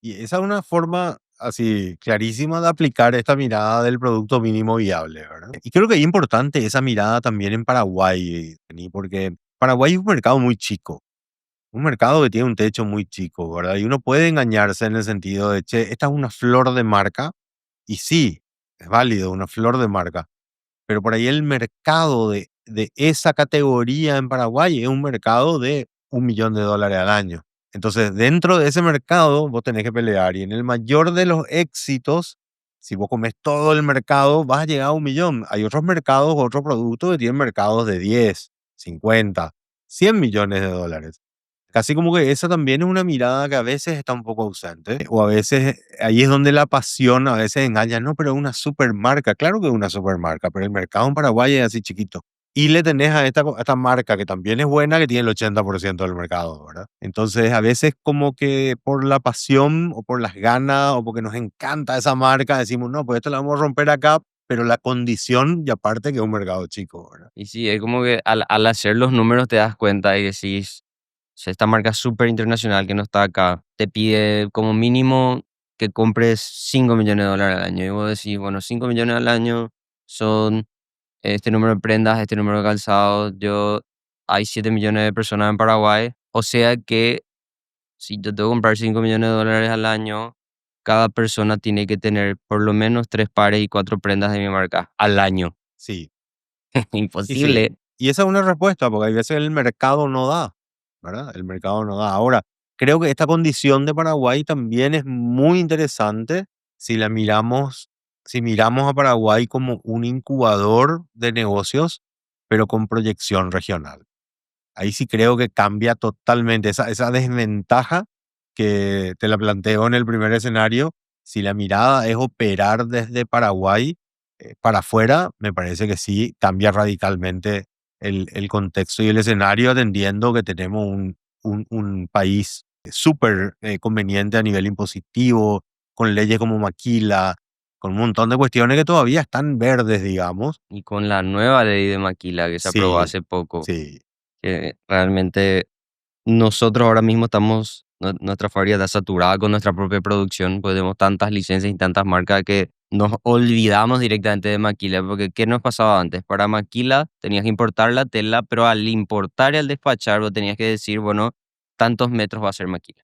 Y esa es una forma así clarísima de aplicar esta mirada del producto mínimo viable, ¿verdad? Y creo que es importante esa mirada también en Paraguay, Denis, porque Paraguay es un mercado muy chico, un mercado que tiene un techo muy chico, ¿verdad? Y uno puede engañarse en el sentido de, che, esta es una flor de marca, y sí, es válido, una flor de marca, pero por ahí el mercado de esa categoría en Paraguay es un mercado de $1 millón al año. Entonces, dentro de ese mercado, vos tenés que pelear. Y en el mayor de los éxitos, si vos comes todo el mercado, vas a llegar a 1 millón. Hay otros mercados, otros productos que tienen mercados de 10, 50, $100 millones. Casi como que esa también es una mirada que a veces está un poco ausente, o a veces ahí es donde la pasión a veces engaña, no, pero es una supermarca, claro que es una supermarca, pero el mercado en Paraguay es así chiquito. Y le tenés a esta marca que también es buena, que tiene el 80% del mercado, ¿verdad? Entonces a veces como que por la pasión o por las ganas o porque nos encanta esa marca, decimos, no, pues esto la vamos a romper acá, pero la condición y aparte que es un mercado chico, ¿verdad? Y sí, es como que al hacer los números te das cuenta y decís, o sea, esta marca súper internacional que no está acá, te pide como mínimo que compres $5 millones al año. Y vos decís, bueno, 5 millones al año son este número de prendas, este número de calzados. Hay 7 millones de personas en Paraguay. O sea que si yo tengo que comprar $5 millones al año, cada persona tiene que tener por lo menos 3 pares y 4 prendas de mi marca al año. Sí. Y sí, Imposible. y esa es una respuesta, porque hay veces el mercado no da, ¿verdad? El mercado no da. Ahora, creo que esta condición de Paraguay también es muy interesante si la miramos, si miramos a Paraguay como un incubador de negocios, pero con proyección regional. Ahí sí creo que cambia totalmente esa desventaja que te la planteo en el primer escenario. Si la mirada es operar desde Paraguay para afuera, me parece que sí cambia radicalmente el contexto y el escenario, atendiendo que tenemos un país súper conveniente a nivel impositivo, con leyes como Maquila, con un montón de cuestiones que todavía están verdes, digamos. Y con la nueva ley de Maquila que se aprobó Sí, hace poco, sí. que realmente nosotros ahora mismo estamos, nuestra fábrica está saturada con nuestra propia producción, pues tenemos tantas licencias y tantas marcas que nos olvidamos directamente de Maquila, porque ¿qué nos pasaba antes? Para Maquila tenías que importar la tela, pero al importar y al despachar vos tenías que decir, bueno, tantos metros va a ser Maquila.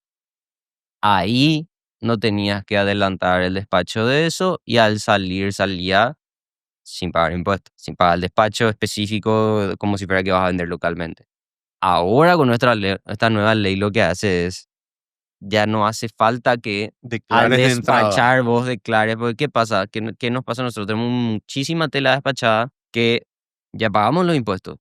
Ahí no tenías que adelantar el despacho de eso y al salir salía sin pagar impuestos, sin pagar el despacho específico como si fuera que vas a vender localmente. Ahora con esta nueva ley lo que hace es, ya no hace falta que al Declares de entrada. despachar vos declares, porque ¿qué pasa? ¿Qué nos pasa a nosotros? Tenemos muchísima tela despachada que ya pagamos los impuestos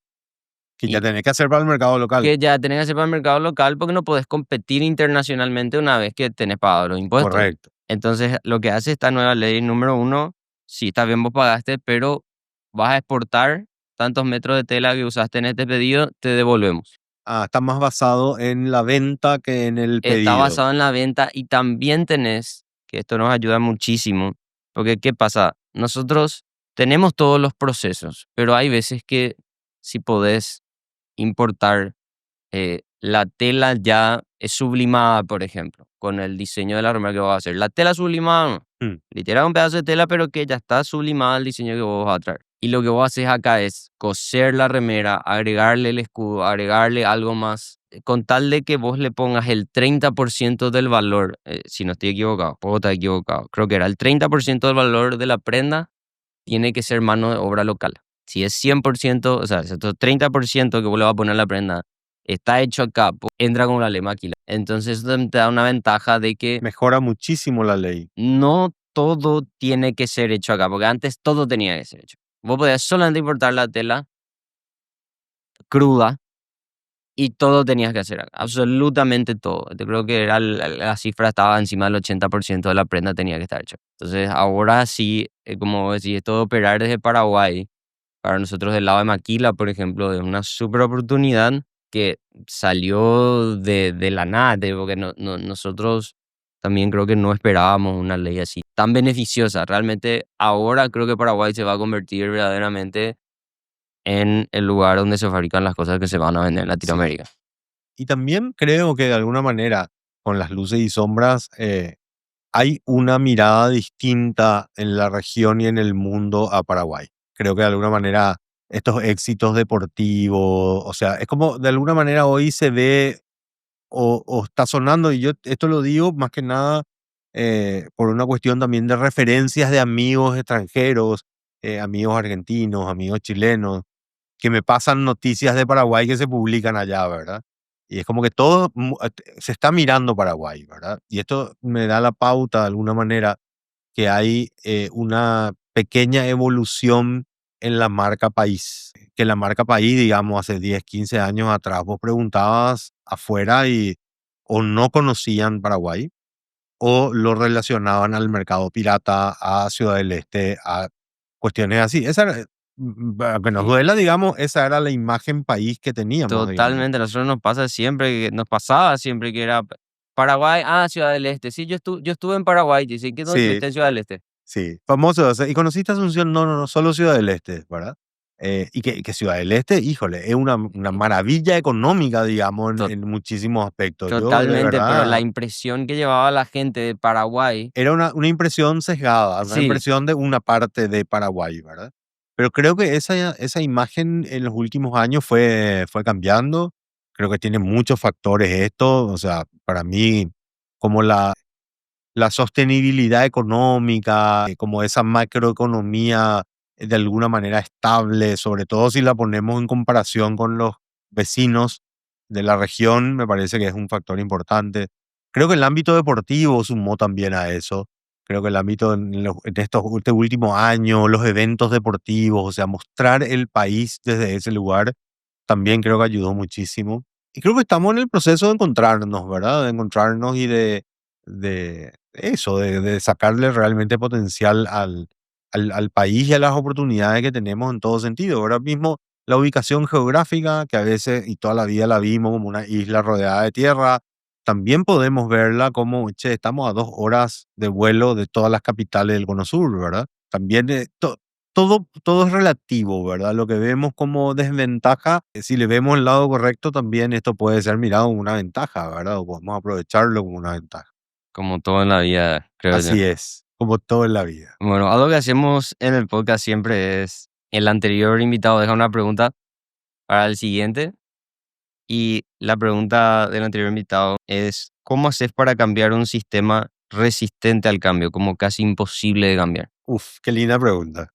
Que ya y tenés que hacer para el mercado local. que ya tenés que hacer para el mercado local porque no podés competir internacionalmente una vez que tenés pagado los impuestos. Correcto. Entonces, lo que hace esta nueva ley, número uno, sí, está bien, vos pagaste, pero vas a exportar tantos metros de tela que usaste en este pedido, te devolvemos. Ah, está más basado en la venta que en el Está pedido. basado en la venta y también tenés, que esto nos ayuda muchísimo, porque ¿qué pasa? Nosotros tenemos todos los procesos, pero hay veces que si podés importar la tela ya es sublimada, por ejemplo, con el diseño de la remera que vas a hacer. La tela sublimada, no. Mm, Literal un pedazo de tela, pero que ya está sublimada el diseño que vos vas a traer. Y lo que vos haces acá es coser la remera, agregarle el escudo, agregarle algo más, con tal de que vos le pongas el 30% del valor, si no estoy equivocado, puedo estar equivocado, creo que era el 30% del valor de la prenda, tiene que ser mano de obra local. Si es 100%, o sea, estos 30% que vos le vas a poner a la prenda, está hecho acá, entra con la ley maquila. Entonces eso te da una ventaja de que Mejora muchísimo la ley. no todo tiene que ser hecho acá, porque antes todo tenía que ser hecho. Vos podías solamente importar la tela cruda y todo tenías que hacer acá, absolutamente todo. Yo creo que era la cifra estaba encima del 80% de la prenda tenía que estar hecha. Entonces ahora sí, como decís, esto de operar desde Paraguay, para nosotros del lado de Maquila, por ejemplo, es una súper oportunidad que salió de la nada, porque nosotros también creo que no esperábamos una ley así tan beneficiosa. Realmente ahora creo que Paraguay se va a convertir verdaderamente en el lugar donde se fabrican las cosas que se van a vender en Sí. Latinoamérica. Y también creo que de alguna manera, con las luces y sombras, hay una mirada distinta en la región y en el mundo a Paraguay. Creo que de alguna manera estos éxitos deportivos, o sea, es como de alguna manera hoy se ve o está sonando, y yo esto lo digo más que nada por una cuestión también de referencias de amigos extranjeros, amigos argentinos, amigos chilenos, que me pasan noticias de Paraguay que se publican allá, ¿verdad? Y es como que todo se está mirando Paraguay, ¿verdad? Y esto me da la pauta de alguna manera que hay una pequeña evolución en la marca país. Que la marca país, digamos, hace 10 15 años atrás, vos preguntabas afuera y o no conocían Paraguay o lo relacionaban al mercado pirata, a Ciudad del Este, a cuestiones así. Esa era, que nos Y duela, digamos, esa era la imagen país que teníamos, digamos. totalmente, a nosotros nos pasa siempre, nos pasaba siempre que era Paraguay, Ciudad del Este. Sí, yo estuve en Paraguay, dice, ¿qué dónde Sí, estuviste en Ciudad del Este? sí, famoso. O sea, ¿y conociste Asunción? No, no, no, solo Ciudad del Este, ¿verdad? Y que Ciudad del Este, híjole, es una Eh, maravilla económica, digamos, to- en muchísimos aspectos. Yo, de Totalmente, pero la verdad, impresión que llevaba la gente de Paraguay, era una impresión sesgada, una sí, impresión de una parte de Paraguay, ¿verdad? Pero creo que esa imagen en los últimos años fue cambiando. Creo que tiene muchos factores esto. O sea, para mí, como la sostenibilidad económica, como esa macroeconomía de alguna manera estable, sobre todo si la ponemos en comparación con los vecinos de la región, me parece que es un factor importante. Creo que el ámbito deportivo sumó también a eso. Creo que el ámbito en este último año, los eventos deportivos, o sea, mostrar el país desde ese lugar, también creo que ayudó muchísimo. Y creo que estamos en el proceso de encontrarnos, ¿verdad? De encontrarnos y de eso, de sacarle realmente potencial al país y a las oportunidades que tenemos en todo sentido. Ahora mismo, la ubicación geográfica, que a veces y toda la vida la vimos como una isla rodeada de tierra, también podemos verla como, che, estamos a 2 horas de vuelo de todas las capitales del Cono Sur, ¿verdad? También todo es relativo, ¿verdad? Lo que vemos como desventaja, si le vemos el lado correcto, también esto puede ser mirado como una ventaja, ¿verdad? O podemos aprovecharlo como una ventaja. como todo en la vida, creo yo. Así es, como todo en la vida. Bueno, algo que hacemos en el podcast siempre es, el anterior invitado deja una pregunta para el siguiente y la pregunta del anterior invitado es, ¿cómo haces para cambiar un sistema resistente al cambio, como casi imposible de cambiar? Uf, qué linda pregunta.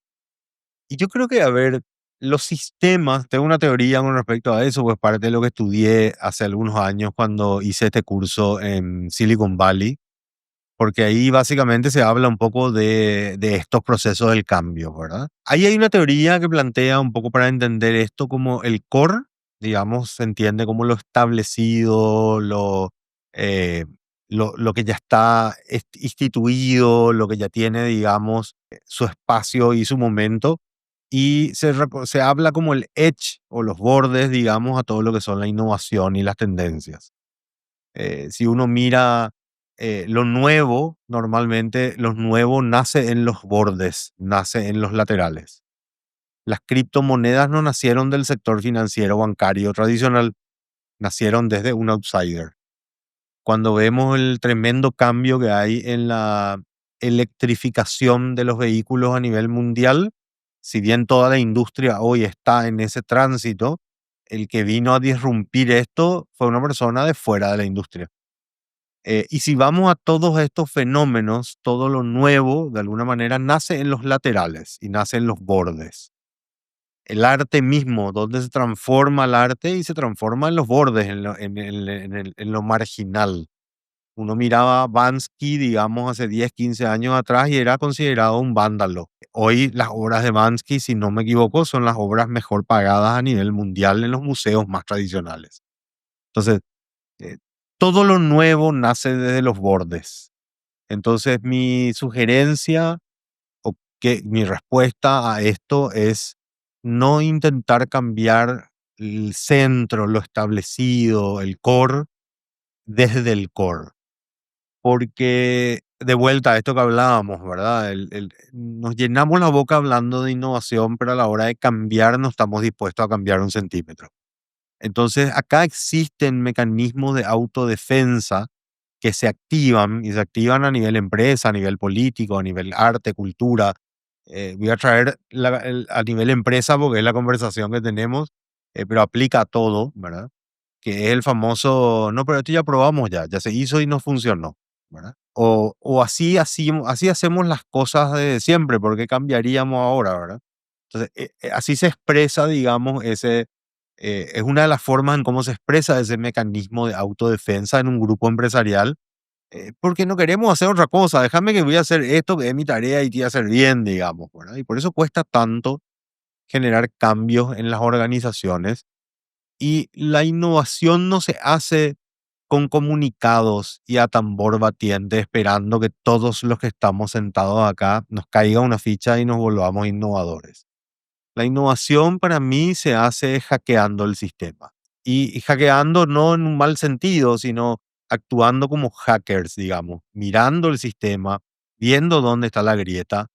Y yo creo que, a ver, los sistemas, tengo una teoría con respecto a eso, pues parte de lo que estudié hace algunos años cuando hice este curso en Silicon Valley, porque ahí básicamente se habla un poco de estos procesos del cambio, ¿verdad? Ahí hay una teoría que plantea un poco para entender esto como el core, digamos, se entiende como lo establecido, eh, lo que ya está instituido, lo que ya tiene, digamos, su espacio y su momento. Y se habla como el edge o los bordes, digamos, a todo lo que son la innovación y las tendencias. Si uno mira lo nuevo, normalmente lo nuevo nace en los bordes, nace en los laterales. Las criptomonedas no nacieron del sector financiero bancario tradicional, nacieron desde un outsider. Cuando vemos el tremendo cambio que hay en la electrificación de los vehículos a nivel mundial, si bien toda la industria hoy está en ese tránsito, el que vino a disrumpir esto fue una persona de fuera de la industria. Y si vamos a todos estos fenómenos, todo lo nuevo, de alguna manera, nace en los laterales y nace en los bordes. El arte mismo, donde se transforma el arte y se transforma en los bordes, en lo marginal. Uno miraba a Bansky, digamos, hace 10, 15 años atrás y era considerado un vándalo. Hoy las obras de Bansky, si no me equivoco, son las obras mejor pagadas a nivel mundial en los museos más tradicionales. Entonces, eh, todo lo nuevo nace desde los bordes. Entonces, mi sugerencia o que mi respuesta a esto es no intentar cambiar el centro, lo establecido, el core, desde el core. Porque de vuelta a esto que hablábamos, ¿verdad? Nos llenamos la boca hablando de innovación, pero a la hora de cambiar no estamos dispuestos a cambiar un centímetro. Entonces, acá existen mecanismos de autodefensa que se activan y se activan a nivel empresa, a nivel político, a nivel arte, cultura. Voy a traer a nivel empresa porque es la conversación que tenemos, pero aplica a todo, ¿verdad? Que es el famoso, no, pero esto ya probamos ya se hizo y no funcionó, ¿verdad? O así hacemos las cosas de siempre, ¿por qué cambiaríamos ahora, verdad? Entonces, así se expresa, digamos, es una de las formas en cómo se expresa ese mecanismo de autodefensa en un grupo empresarial, porque no queremos hacer otra cosa, déjame que voy a hacer esto, que es mi tarea y te voy a hacer bien, digamos, ¿verdad? Y por eso cuesta tanto generar cambios en las organizaciones y la innovación no se hace con comunicados y a tambor batiente esperando que todos los que estamos sentados acá nos caiga una ficha y nos volvamos innovadores. La innovación para mí se hace hackeando el sistema. Y hackeando no en un mal sentido, sino actuando como hackers, digamos, mirando el sistema, viendo dónde está la grieta,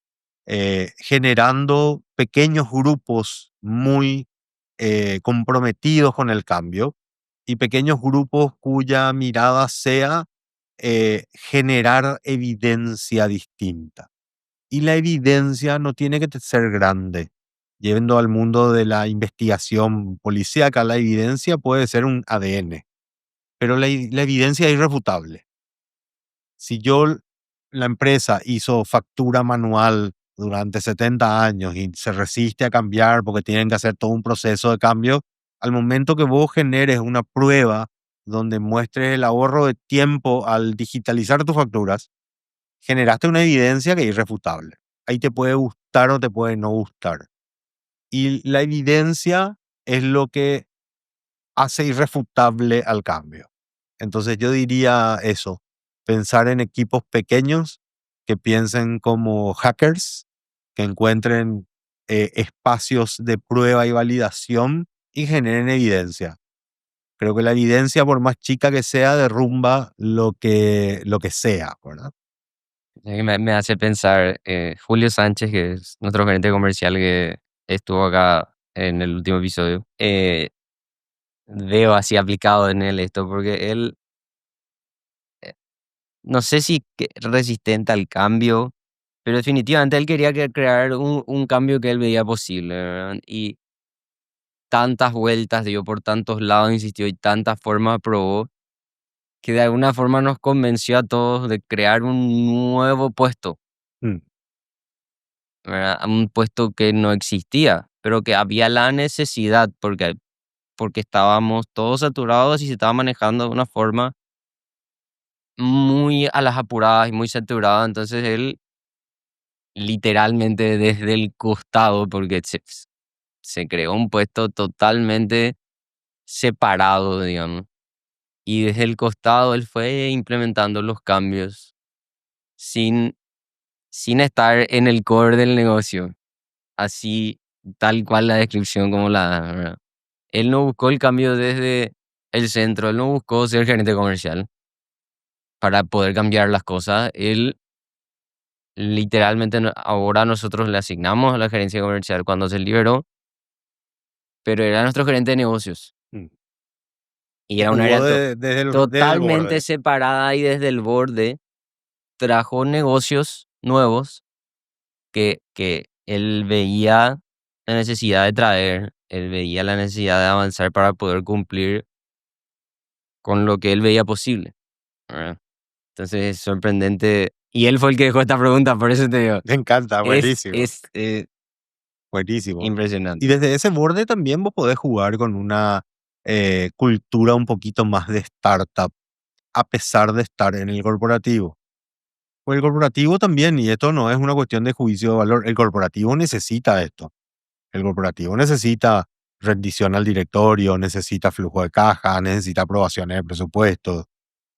generando pequeños grupos muy comprometidos con el cambio y pequeños grupos cuya mirada sea generar evidencia distinta. Y la evidencia no tiene que ser grande. Yendo al mundo de la investigación policíaca, la evidencia puede ser un ADN, pero la evidencia es irrefutable. Si la empresa hizo factura manual durante 70 años y se resiste a cambiar porque tienen que hacer todo un proceso de cambio, al momento que vos generes una prueba donde muestres el ahorro de tiempo al digitalizar tus facturas, generaste una evidencia que es irrefutable. Ahí te puede gustar o te puede no gustar. Y la evidencia es lo que hace irrefutable al cambio. Entonces yo diría eso, pensar en equipos pequeños que piensen como hackers, que encuentren espacios de prueba y validación y generen evidencia. Creo que la evidencia, por más chica que sea, derrumba lo que sea, ¿verdad? Me hace pensar, Julio Sánchez, que es nuestro gerente comercial que estuvo acá en el último episodio, veo así aplicado en él esto, porque él, eh, no sé si resistente al cambio, pero definitivamente él quería crear un cambio que él veía posible, ¿verdad? Y tantas vueltas dio por tantos lados, insistió y tantas formas probó, que de alguna forma nos convenció a todos de crear un nuevo puesto, Mm, ¿verdad? Un puesto que no existía, pero que había la necesidad porque estábamos todos saturados y se estaba manejando de una forma muy a las apuradas y muy saturada. Entonces él literalmente desde el costado, porque se creó un puesto totalmente separado, digamos. Y desde el costado él fue implementando los cambios sin, sin estar en el core del negocio, así tal cual la descripción como la da, ¿verdad? Él no buscó el cambio desde el centro, él no buscó ser gerente comercial para poder cambiar las cosas. Él literalmente ahora nosotros le asignamos a la gerencia comercial cuando se liberó, pero era nuestro gerente de negocios mm. y Y era un área jugó desde el totalmente borde. separada y desde el borde trajo negocios nuevos que él veía la necesidad de traer, él veía la necesidad de avanzar para poder cumplir con lo que él veía posible, ¿verdad? Entonces es sorprendente. Y él fue el que dejó esta pregunta, por eso te digo, Me encanta, buenísimo, es buenísimo. Y impresionante. desde ese borde también vos podés jugar con una cultura un poquito más de startup, a pesar de estar en el corporativo. Pues el corporativo también, y esto no es una cuestión de juicio de valor, el corporativo necesita esto. El corporativo necesita rendición al directorio, necesita flujo de caja, necesita aprobaciones de presupuestos.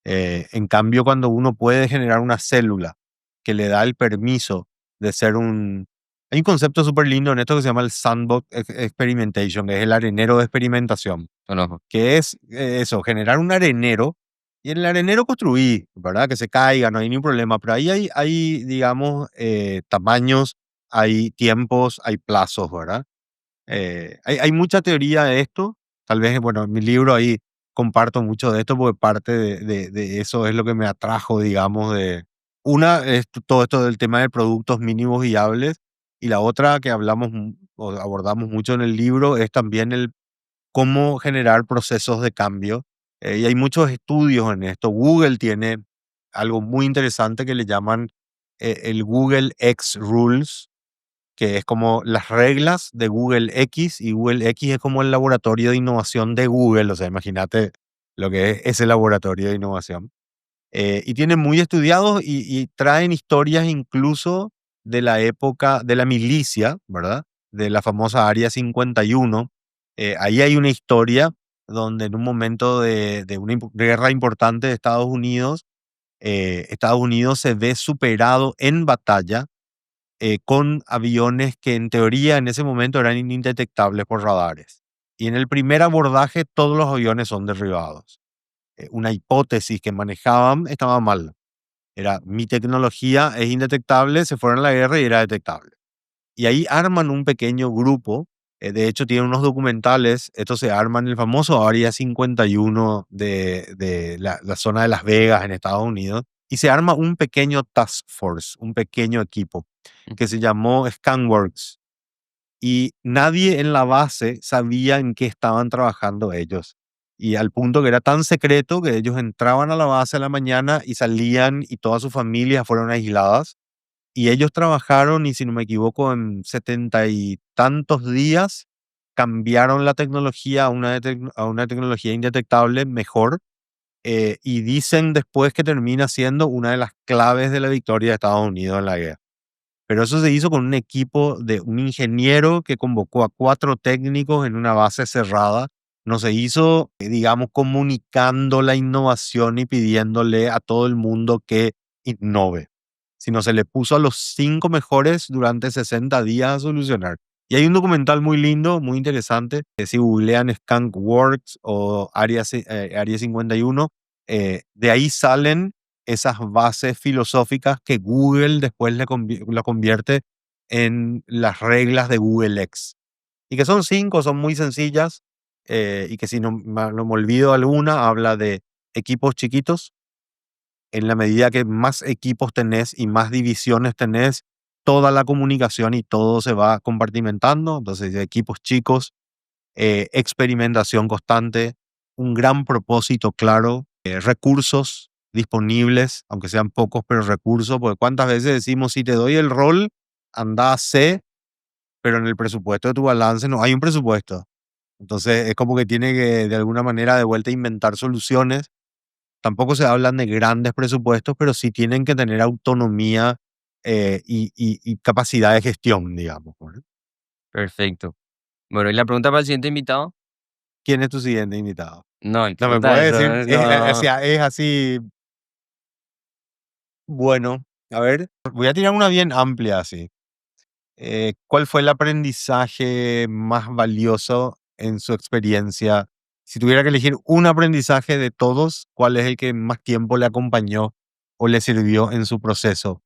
En cambio, cuando uno puede generar una célula que le da el permiso de ser un... Hay un concepto súper lindo en esto que se llama el sandbox experimentation, que es el arenero de experimentación, Conozco. que es eso, generar un arenero y en el arenero construir, ¿verdad? Que se caiga, no hay ningún problema, pero ahí digamos, tamaños, hay tiempos, hay plazos, ¿verdad? Hay mucha teoría de esto. Tal vez, bueno, en mi libro ahí comparto mucho de esto porque parte de eso es lo que me atrajo, digamos, de... Una es todo esto del tema de productos mínimos viables y la otra que hablamos o abordamos mucho en el libro es también el cómo generar procesos de cambio. Y hay muchos estudios en esto. Google tiene algo muy interesante que le llaman el Google X Rules, que es como las reglas de Google X, y Google X es como el laboratorio de innovación de Google, o sea, imagínate lo que es ese laboratorio de innovación. Y tienen muy estudiados y traen historias incluso de la época de la milicia, ¿verdad? De la famosa Área 51. Ahí hay una historia donde en un momento de una guerra importante de Estados Unidos se ve superado en batalla con aviones que en teoría en ese momento eran indetectables por radares. Y en el primer abordaje todos los aviones son derribados. Una hipótesis que manejaban estaba mal. Era mi tecnología es indetectable, se fueron a la guerra y era detectable. Y ahí arman un pequeño grupo. De hecho, tienen unos documentales. Esto se arma en el famoso Área 51 de la zona de Las Vegas en Estados Unidos. Y se arma un pequeño task force, un pequeño equipo que se llamó Scanworks. Y nadie en la base sabía en qué estaban trabajando ellos. Y al punto que era tan secreto que ellos entraban a la base a la mañana y salían y todas sus familias fueron aisladas. Y ellos trabajaron, y si no me equivoco, en 70 y tantos días cambiaron la tecnología a una tecnología indetectable mejor. Y dicen después que termina siendo una de las claves de la victoria de Estados Unidos en la guerra. Pero eso se hizo con un equipo de un ingeniero que convocó a 4 técnicos en una base cerrada. No se hizo, digamos, comunicando la innovación y pidiéndole a todo el mundo que innove, sino se le puso a los 5 mejores durante 60 días a solucionar. Y hay un documental muy lindo, muy interesante, que si googlean Skunk Works o Área 51, de ahí salen esas bases filosóficas que Google después la convierte en las reglas de Google X. Y que son 5, son muy sencillas, y que si no me olvido alguna, habla de equipos chiquitos. En la medida que más equipos tenés y más divisiones tenés, toda la comunicación y todo se va compartimentando. Entonces, de equipos chicos, experimentación constante, un gran propósito claro, recursos disponibles, aunque sean pocos, pero recursos, porque cuántas veces decimos, si te doy el rol, anda a C, pero en el presupuesto de tu balance no hay un presupuesto. Entonces es como que tiene que de alguna manera de vuelta inventar soluciones. Tampoco se hablan de grandes presupuestos, pero sí tienen que tener autonomía y capacidad de gestión, digamos, ¿verdad? Perfecto. Bueno, ¿y la pregunta para el siguiente invitado? ¿Quién es tu siguiente invitado? No No me importa puedes eso, decir, o no. sea, es así, bueno, a ver, voy a tirar una bien amplia así. ¿Cuál fue el aprendizaje más valioso en su experiencia? Si tuviera que elegir un aprendizaje de todos, ¿cuál es el que más tiempo le acompañó o le sirvió en su proceso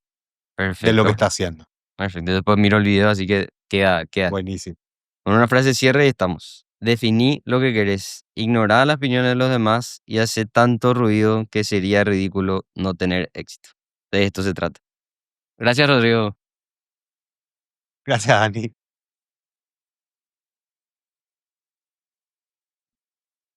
de lo que Perfecto, está haciendo? perfecto. Después miro el video, así que queda. Buenísimo. Con una frase de cierre y estamos. Definí lo que querés, ignorá las opiniones de los demás y hace tanto ruido que sería ridículo no tener éxito. De esto se trata. Gracias, Rodrigo. Gracias, Dani.